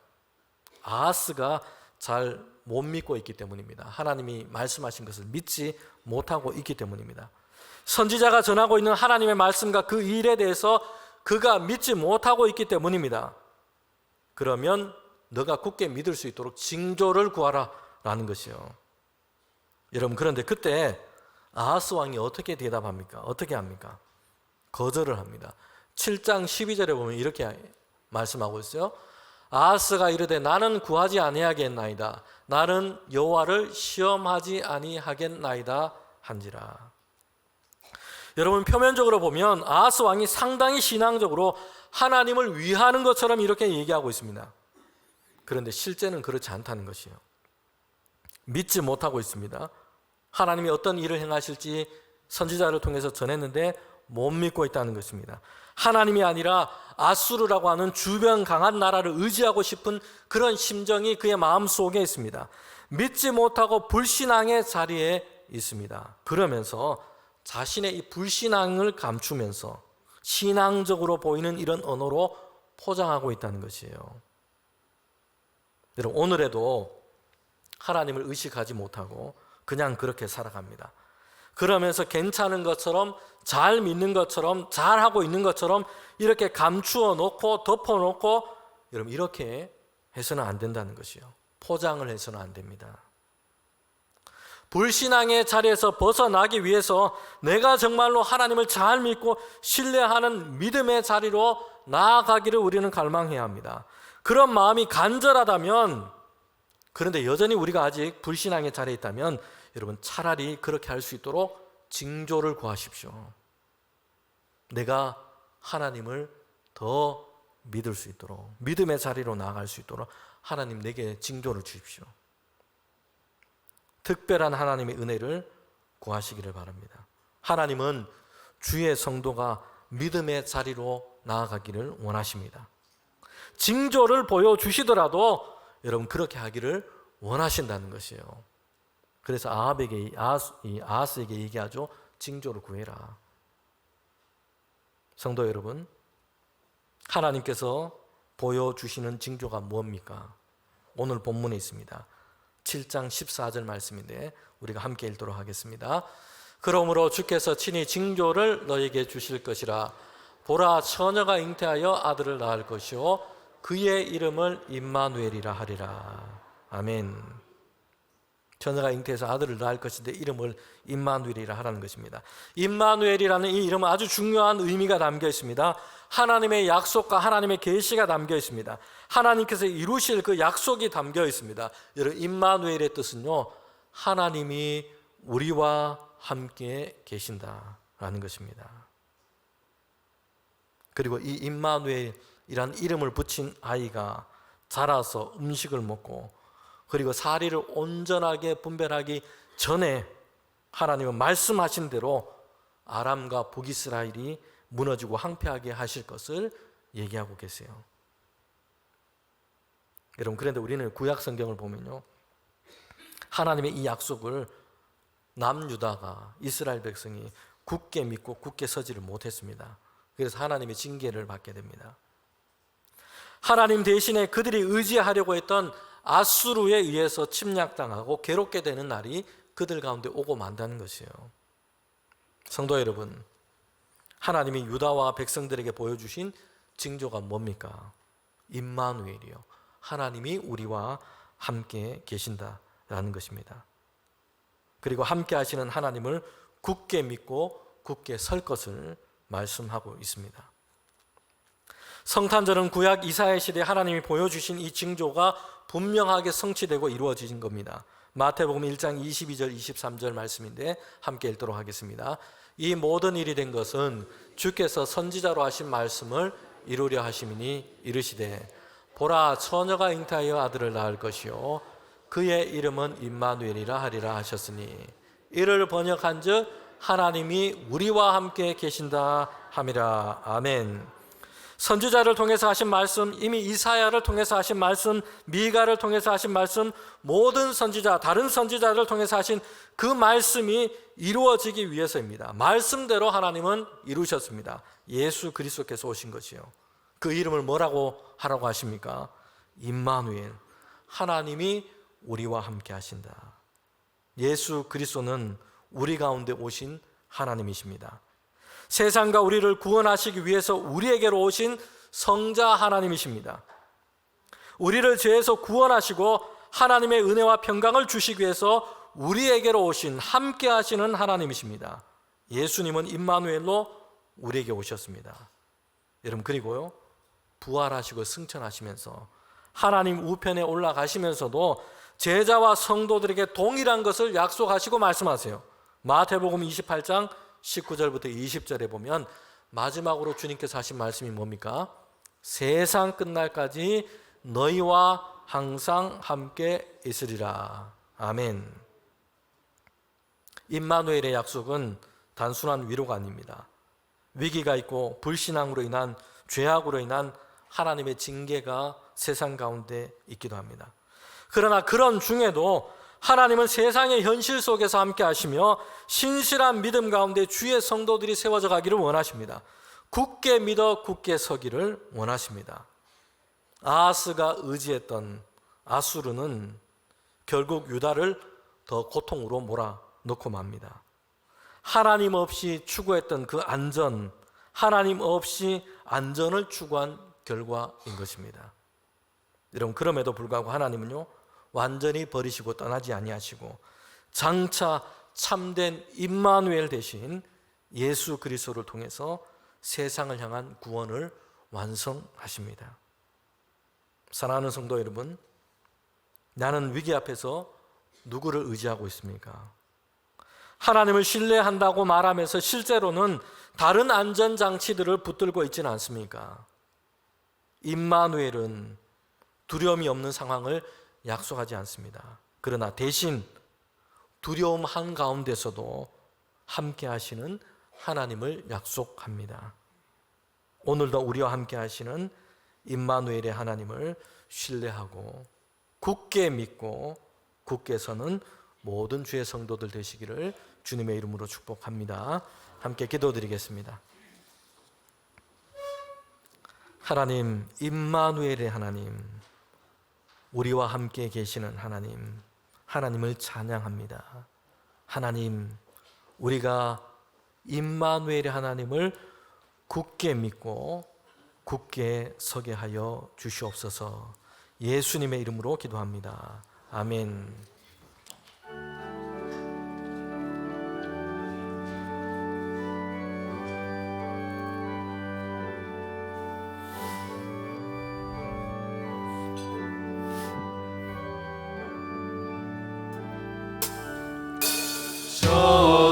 아하스가 잘 못 믿고 있기 때문입니다. 하나님이 말씀하신 것을 믿지 못하고 있기 때문입니다. 선지자가 전하고 있는 하나님의 말씀과 그 일에 대해서 그가 믿지 못하고 있기 때문입니다. 그러면 너가 굳게 믿을 수 있도록 징조를 구하라 라는 것이요. 여러분, 그런데 그때 아하스 왕이 어떻게 대답합니까? 어떻게 합니까? 거절을 합니다. 7장 12절에 보면 이렇게 말씀하고 있어요. 아하스가 이르되 나는 구하지 아니하겠나이다. 나는 여호와를 시험하지 아니하겠나이다 한지라. 여러분, 표면적으로 보면 아하스 왕이 상당히 신앙적으로 하나님을 위하는 것처럼 이렇게 얘기하고 있습니다. 그런데 실제는 그렇지 않다는 것이에요. 믿지 못하고 있습니다. 하나님이 어떤 일을 행하실지 선지자를 통해서 전했는데 못 믿고 있다는 것입니다. 하나님이 아니라 아수르라고 하는 주변 강한 나라를 의지하고 싶은 그런 심정이 그의 마음속에 있습니다. 믿지 못하고 불신앙의 자리에 있습니다. 그러면서 자신의 이 불신앙을 감추면서 신앙적으로 보이는 이런 언어로 포장하고 있다는 것이에요. 여러분, 오늘에도 하나님을 의식하지 못하고 그냥 그렇게 살아갑니다. 그러면서 괜찮은 것처럼, 잘 믿는 것처럼, 잘 하고 있는 것처럼 이렇게 감추어 놓고 덮어 놓고, 여러분, 이렇게 해서는 안 된다는 것이요. 포장을 해서는 안 됩니다. 불신앙의 자리에서 벗어나기 위해서 내가 정말로 하나님을 잘 믿고 신뢰하는 믿음의 자리로 나아가기를 우리는 갈망해야 합니다. 그런 마음이 간절하다면, 그런데 여전히 우리가 아직 불신앙의 자리에 있다면 여러분, 차라리 그렇게 할 수 있도록 징조를 구하십시오. 내가 하나님을 더 믿을 수 있도록, 믿음의 자리로 나아갈 수 있도록 하나님 내게 징조를 주십시오. 특별한 하나님의 은혜를 구하시기를 바랍니다. 하나님은 주의 성도가 믿음의 자리로 나아가기를 원하십니다. 징조를 보여주시더라도 여러분, 그렇게 하기를 원하신다는 것이에요. 그래서 아하스에게 얘기하죠. 징조를 구해라. 성도 여러분, 하나님께서 보여주시는 징조가 뭡니까? 오늘 본문에 있습니다. 7장 14절 말씀인데 우리가 함께 읽도록 하겠습니다. 그러므로 주께서 친히 징조를 너에게 주실 것이라. 보라, 처녀가 잉태하여 아들을 낳을 것이요 그의 이름을 임마누엘이라 하리라. 아멘. 처녀가 잉태해서 아들을 낳을 것인데 이름을 임마누엘이라 하라는 것입니다. 임마누엘이라는 이 이름은 아주 중요한 의미가 담겨 있습니다. 하나님의 약속과 하나님의 계시가 담겨 있습니다. 하나님께서 이루실 그 약속이 담겨 있습니다. 여러분, 임마누엘의 뜻은요, 하나님이 우리와 함께 계신다라는 것입니다. 그리고 이 임마누엘이라는 이름을 붙인 아이가 자라서 음식을 먹고, 그리고 사리를 온전하게 분별하기 전에 하나님은 말씀하신 대로 아람과 북이스라엘이 무너지고 황폐하게 하실 것을 얘기하고 계세요. 여러분, 그런데 우리는 구약 성경을 보면요, 하나님의 이 약속을 남유다가, 이스라엘 백성이 굳게 믿고 굳게 서지를 못했습니다. 그래서 하나님의 징계를 받게 됩니다. 하나님 대신에 그들이 의지하려고 했던 아수르에 의해서 침략당하고 괴롭게 되는 날이 그들 가운데 오고 만다는 것이에요. 성도 여러분, 하나님이 유다와 백성들에게 보여주신 징조가 뭡니까? 임마누엘이요, 하나님이 우리와 함께 계신다라는 것입니다. 그리고 함께 하시는 하나님을 굳게 믿고 굳게 설 것을 말씀하고 있습니다. 성탄절은 구약 이사야 시대 하나님이 보여주신 이 징조가 분명하게 성취되고 이루어진 겁니다. 마태복음 1장 22절 23절 말씀인데 함께 읽도록 하겠습니다. 이 모든 일이 된 것은 주께서 선지자로 하신 말씀을 이루려 하심이니 이르시되 보라, 처녀가 잉태하여 아들을 낳을 것이요 그의 이름은 임마누엘이라 하리라 하셨으니 이를 번역한즉 하나님이 우리와 함께 계신다 함이라. 아멘. 선지자를 통해서 하신 말씀, 이미 이사야를 통해서 하신 말씀, 미가를 통해서 하신 말씀, 모든 선지자, 다른 선지자를 통해서 하신 그 말씀이 이루어지기 위해서입니다. 말씀대로 하나님은 이루셨습니다. 예수 그리스도께서 오신 것이요, 그 이름을 뭐라고 하라고 하십니까? 임마누엘, 하나님이 우리와 함께 하신다. 예수 그리스도는 우리 가운데 오신 하나님이십니다. 세상과 우리를 구원하시기 위해서 우리에게로 오신 성자 하나님이십니다. 우리를 죄에서 구원하시고 하나님의 은혜와 평강을 주시기 위해서 우리에게로 오신, 함께 하시는 하나님이십니다. 예수님은 임마누엘로 우리에게 오셨습니다. 여러분, 그리고요, 부활하시고 승천하시면서 하나님 우편에 올라가시면서도 제자와 성도들에게 동일한 것을 약속하시고 말씀하세요. 마태복음 28장 19절부터 20절에 보면 마지막으로 주님께서 하신 말씀이 뭡니까? 세상 끝날까지 너희와 항상 함께 있으리라. 아멘. 임마누엘의 약속은 단순한 위로가 아닙니다. 위기가 있고 불신앙으로 인한, 죄악으로 인한 하나님의 징계가 세상 가운데 있기도 합니다. 그러나 그런 중에도 하나님은 세상의 현실 속에서 함께 하시며 신실한 믿음 가운데 주의 성도들이 세워져 가기를 원하십니다. 굳게 믿어 굳게 서기를 원하십니다. 아하스가 의지했던 아수르는 결국 유다를 더 고통으로 몰아넣고 맙니다. 하나님 없이 추구했던 그 안전, 하나님 없이 안전을 추구한 결과인 것입니다. 여러분, 그럼에도 불구하고 하나님은요, 완전히 버리시고 떠나지 아니하시고 장차 참된 임마누엘 대신 예수 그리스도를 통해서 세상을 향한 구원을 완성하십니다. 사랑하는 성도 여러분, 나는 위기 앞에서 누구를 의지하고 있습니까? 하나님을 신뢰한다고 말하면서 실제로는 다른 안전장치들을 붙들고 있지는 않습니까? 임마누엘은 두려움이 없는 상황을 약속하지 않습니다. 그러나 대신 두려움 한가운데서도 함께 하시는 하나님을 약속합니다. 오늘도 우리와 함께 하시는 임마누엘의 하나님을 신뢰하고 굳게 믿고 굳게 서는 모든 주의 성도들 되시기를 주님의 이름으로 축복합니다. 함께 기도드리겠습니다. 하나님, 임마누엘의 하나님, 우리와 함께 계시는 하나님, 하나님을 찬양합니다. 하나님, 우리가 임마누엘의 하나님을 굳게 믿고 굳게 서게 하여 주시옵소서. 예수님의 이름으로 기도합니다. 아멘.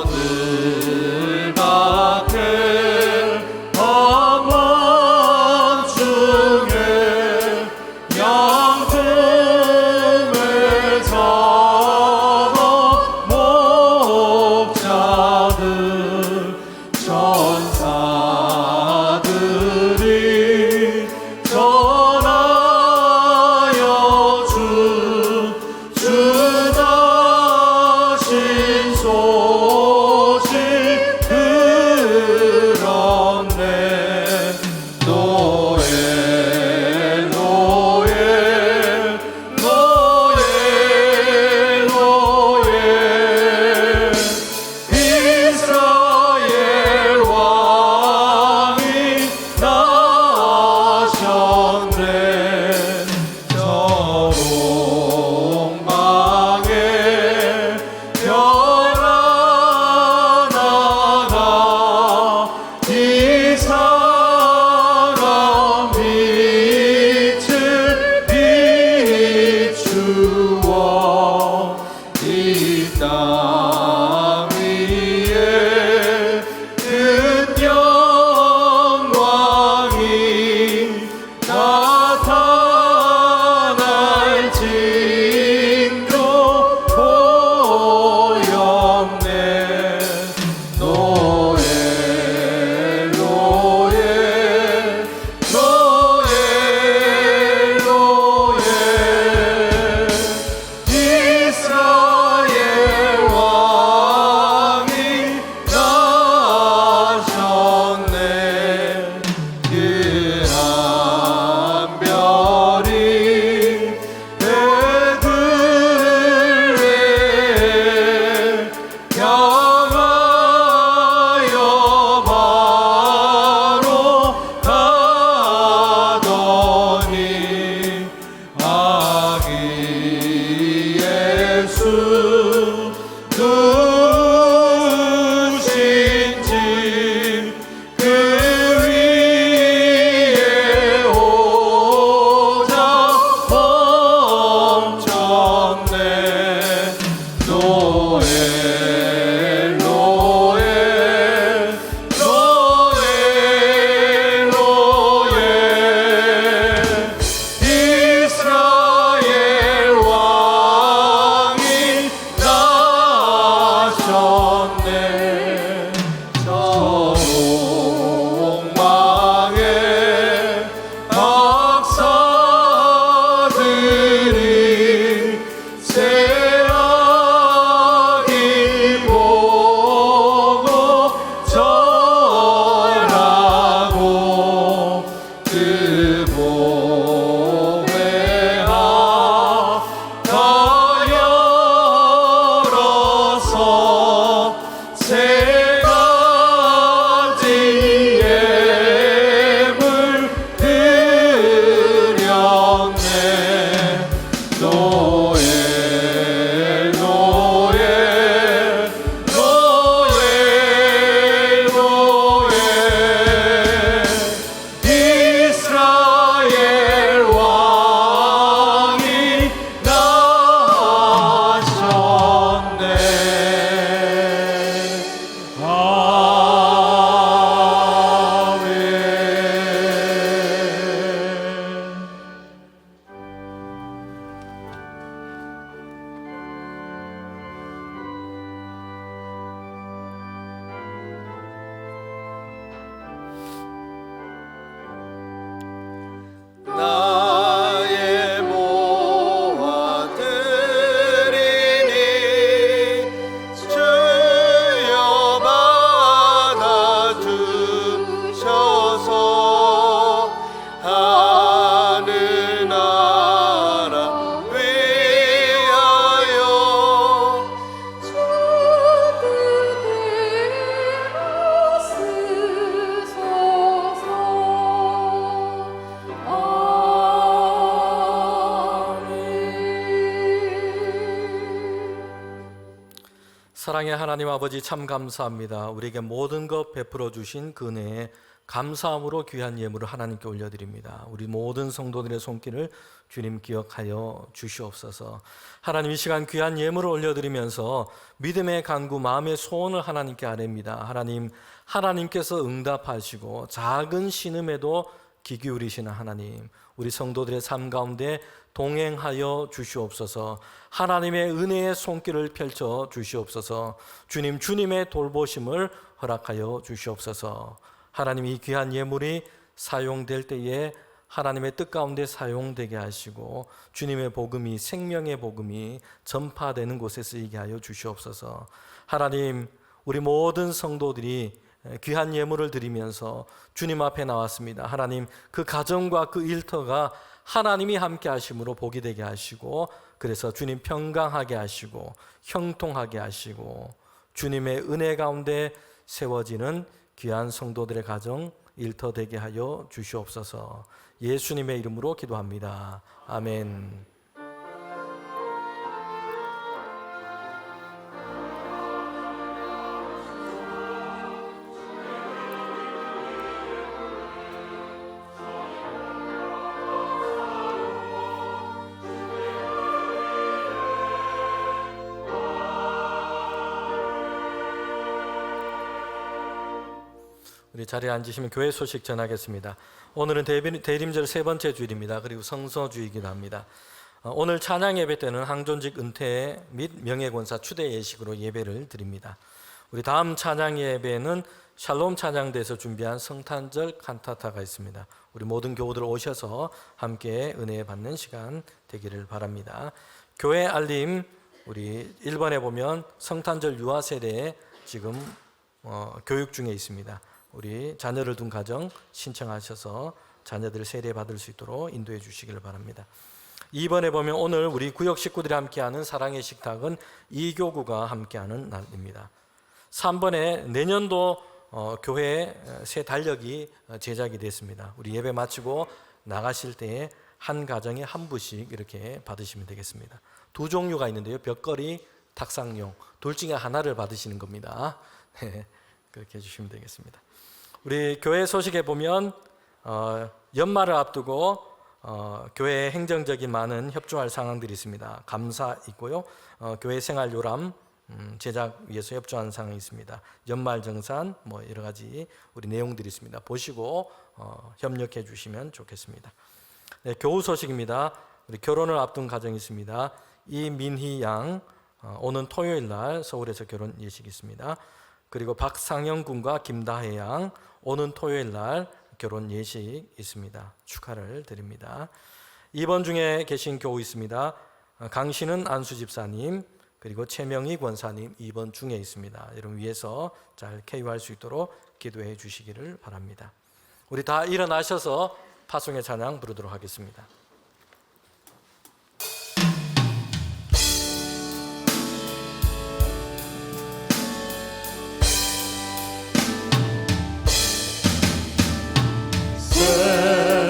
저들 밖에 어머 중에 영품을 저 나의 모아 드리니 주여 받아주셔서 하늘 나라 위하여 주 뜻대로 쓰소서. 사랑의 하나님 아버지, 참 감사합니다. 우리에게 모든 것 베풀어 주신 그 은혜에 감사함으로 귀한 예물을 하나님께 올려드립니다. 우리 모든 성도들의 손길을 주님 기억하여 주시옵소서. 하나님, 이 시간 귀한 예물을 올려드리면서 믿음의 간구, 마음의 소원을 하나님께 아뢰입니다. 하나님, 하나님께서 응답하시고 작은 신음에도 귀 기울이시는 하나님, 우리 성도들의 삶 가운데 동행하여 주시옵소서. 하나님의 은혜의 손길을 펼쳐 주시옵소서. 주님, 주님의 돌보심을 허락하여 주시옵소서. 하나님, 이 귀한 예물이 사용될 때에 하나님의 뜻 가운데 사용되게 하시고 주님의 복음이, 생명의 복음이 전파되는 곳에 쓰이게 하여 주시옵소서. 하나님, 우리 모든 성도들이 귀한 예물을 드리면서 주님 앞에 나왔습니다. 하나님, 그 가정과 그 일터가 하나님이 함께 하심으로 복이 되게 하시고, 그래서 주님 평강하게 하시고 형통하게 하시고 주님의 은혜 가운데 세워지는 귀한 성도들의 가정, 일터 되게 하여 주시옵소서. 예수님의 이름으로 기도합니다. 아멘. 우리 자리에 앉으시면 교회 소식 전하겠습니다. 오늘은 대림절 세 번째 주일입니다. 그리고 성서주이기도 합니다. 오늘 찬양 예배 때는 항존직 은퇴 및 명예권사 추대 예식으로 예배를 드립니다. 우리 다음 찬양 예배는 샬롬 찬양대에서 준비한 성탄절 칸타타가 있습니다. 우리 모든 교우들 오셔서 함께 은혜 받는 시간 되기를 바랍니다. 교회 알림, 우리 1번에 보면 성탄절 유아 세대에 지금 교육 중에 있습니다. 우리 자녀를 둔 가정 신청하셔서 자녀들 세례 받을 수 있도록 인도해 주시기를 바랍니다. 2번에 보면 오늘 우리 구역 식구들이 함께하는 사랑의 식탁은 이교구가 함께하는 날입니다. 3번에 내년도 교회 새 달력이 제작이 됐습니다. 우리 예배 마치고 나가실 때에 한 가정에 한 부씩 이렇게 받으시면 되겠습니다. 두 종류가 있는데요, 벽걸이, 탁상용 둘 중에 하나를 받으시는 겁니다. 네, 그렇게 해주시면 되겠습니다. 우리 교회 소식에 보면 연말을 앞두고 교회 행정적인 많은 협조할 상황들이 있습니다. 감사 있고요, 교회 생활 요람 제작 위해서 협조한 상황이 있습니다. 연말정산 뭐 여러 가지 우리 내용들이 있습니다. 보시고 협력해 주시면 좋겠습니다. 네, 교우 소식입니다. 우리 결혼을 앞둔 가정이 있습니다. 이민희 양 오는 토요일 날 서울에서 결혼 예식이 있습니다. 그리고 박상영 군과 김다혜 양 오는 토요일 날 결혼 예식 있습니다. 축하를 드립니다. 2번 중에 계신 교우 있습니다. 강신은 안수 집사님, 그리고 최명희 권사님 2번 중에 있습니다. 여러분 위해서 잘 쾌유할 수 있도록 기도해 주시기를 바랍니다. 우리 다 일어나셔서 파송의 찬양 부르도록 하겠습니다.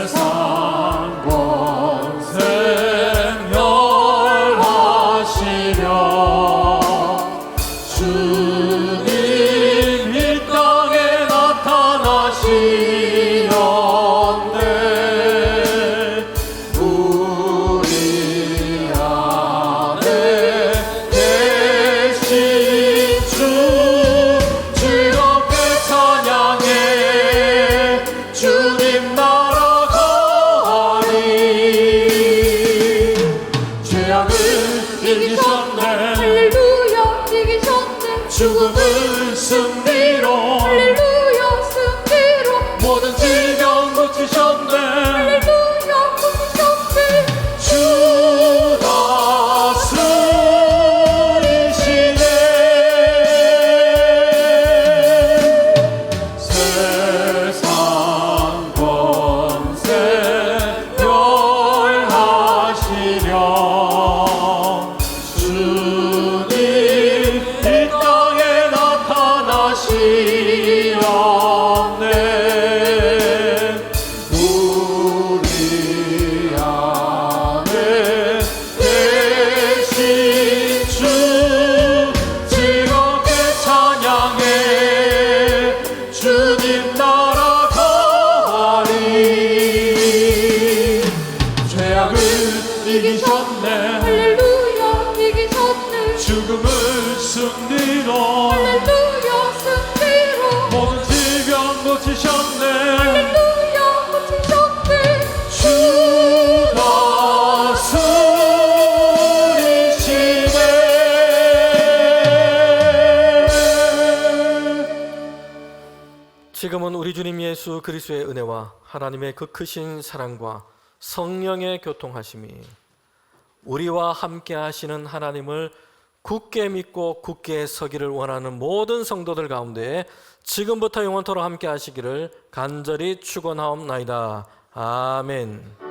세상 권세 멸하시며 주님 이 땅에 나타나시는데 우리 안에 계신 주 즐겁게 찬양해 주님 나 예수 그리스도의 은혜와 하나님의 그 크신 사랑과 성령의 교통하심이 우리와 함께 하시는 하나님을 굳게 믿고 굳게 서기를 원하는 모든 성도들 가운데 지금부터 영원토록 함께 하시기를 간절히 축원하옵나이다. 아멘.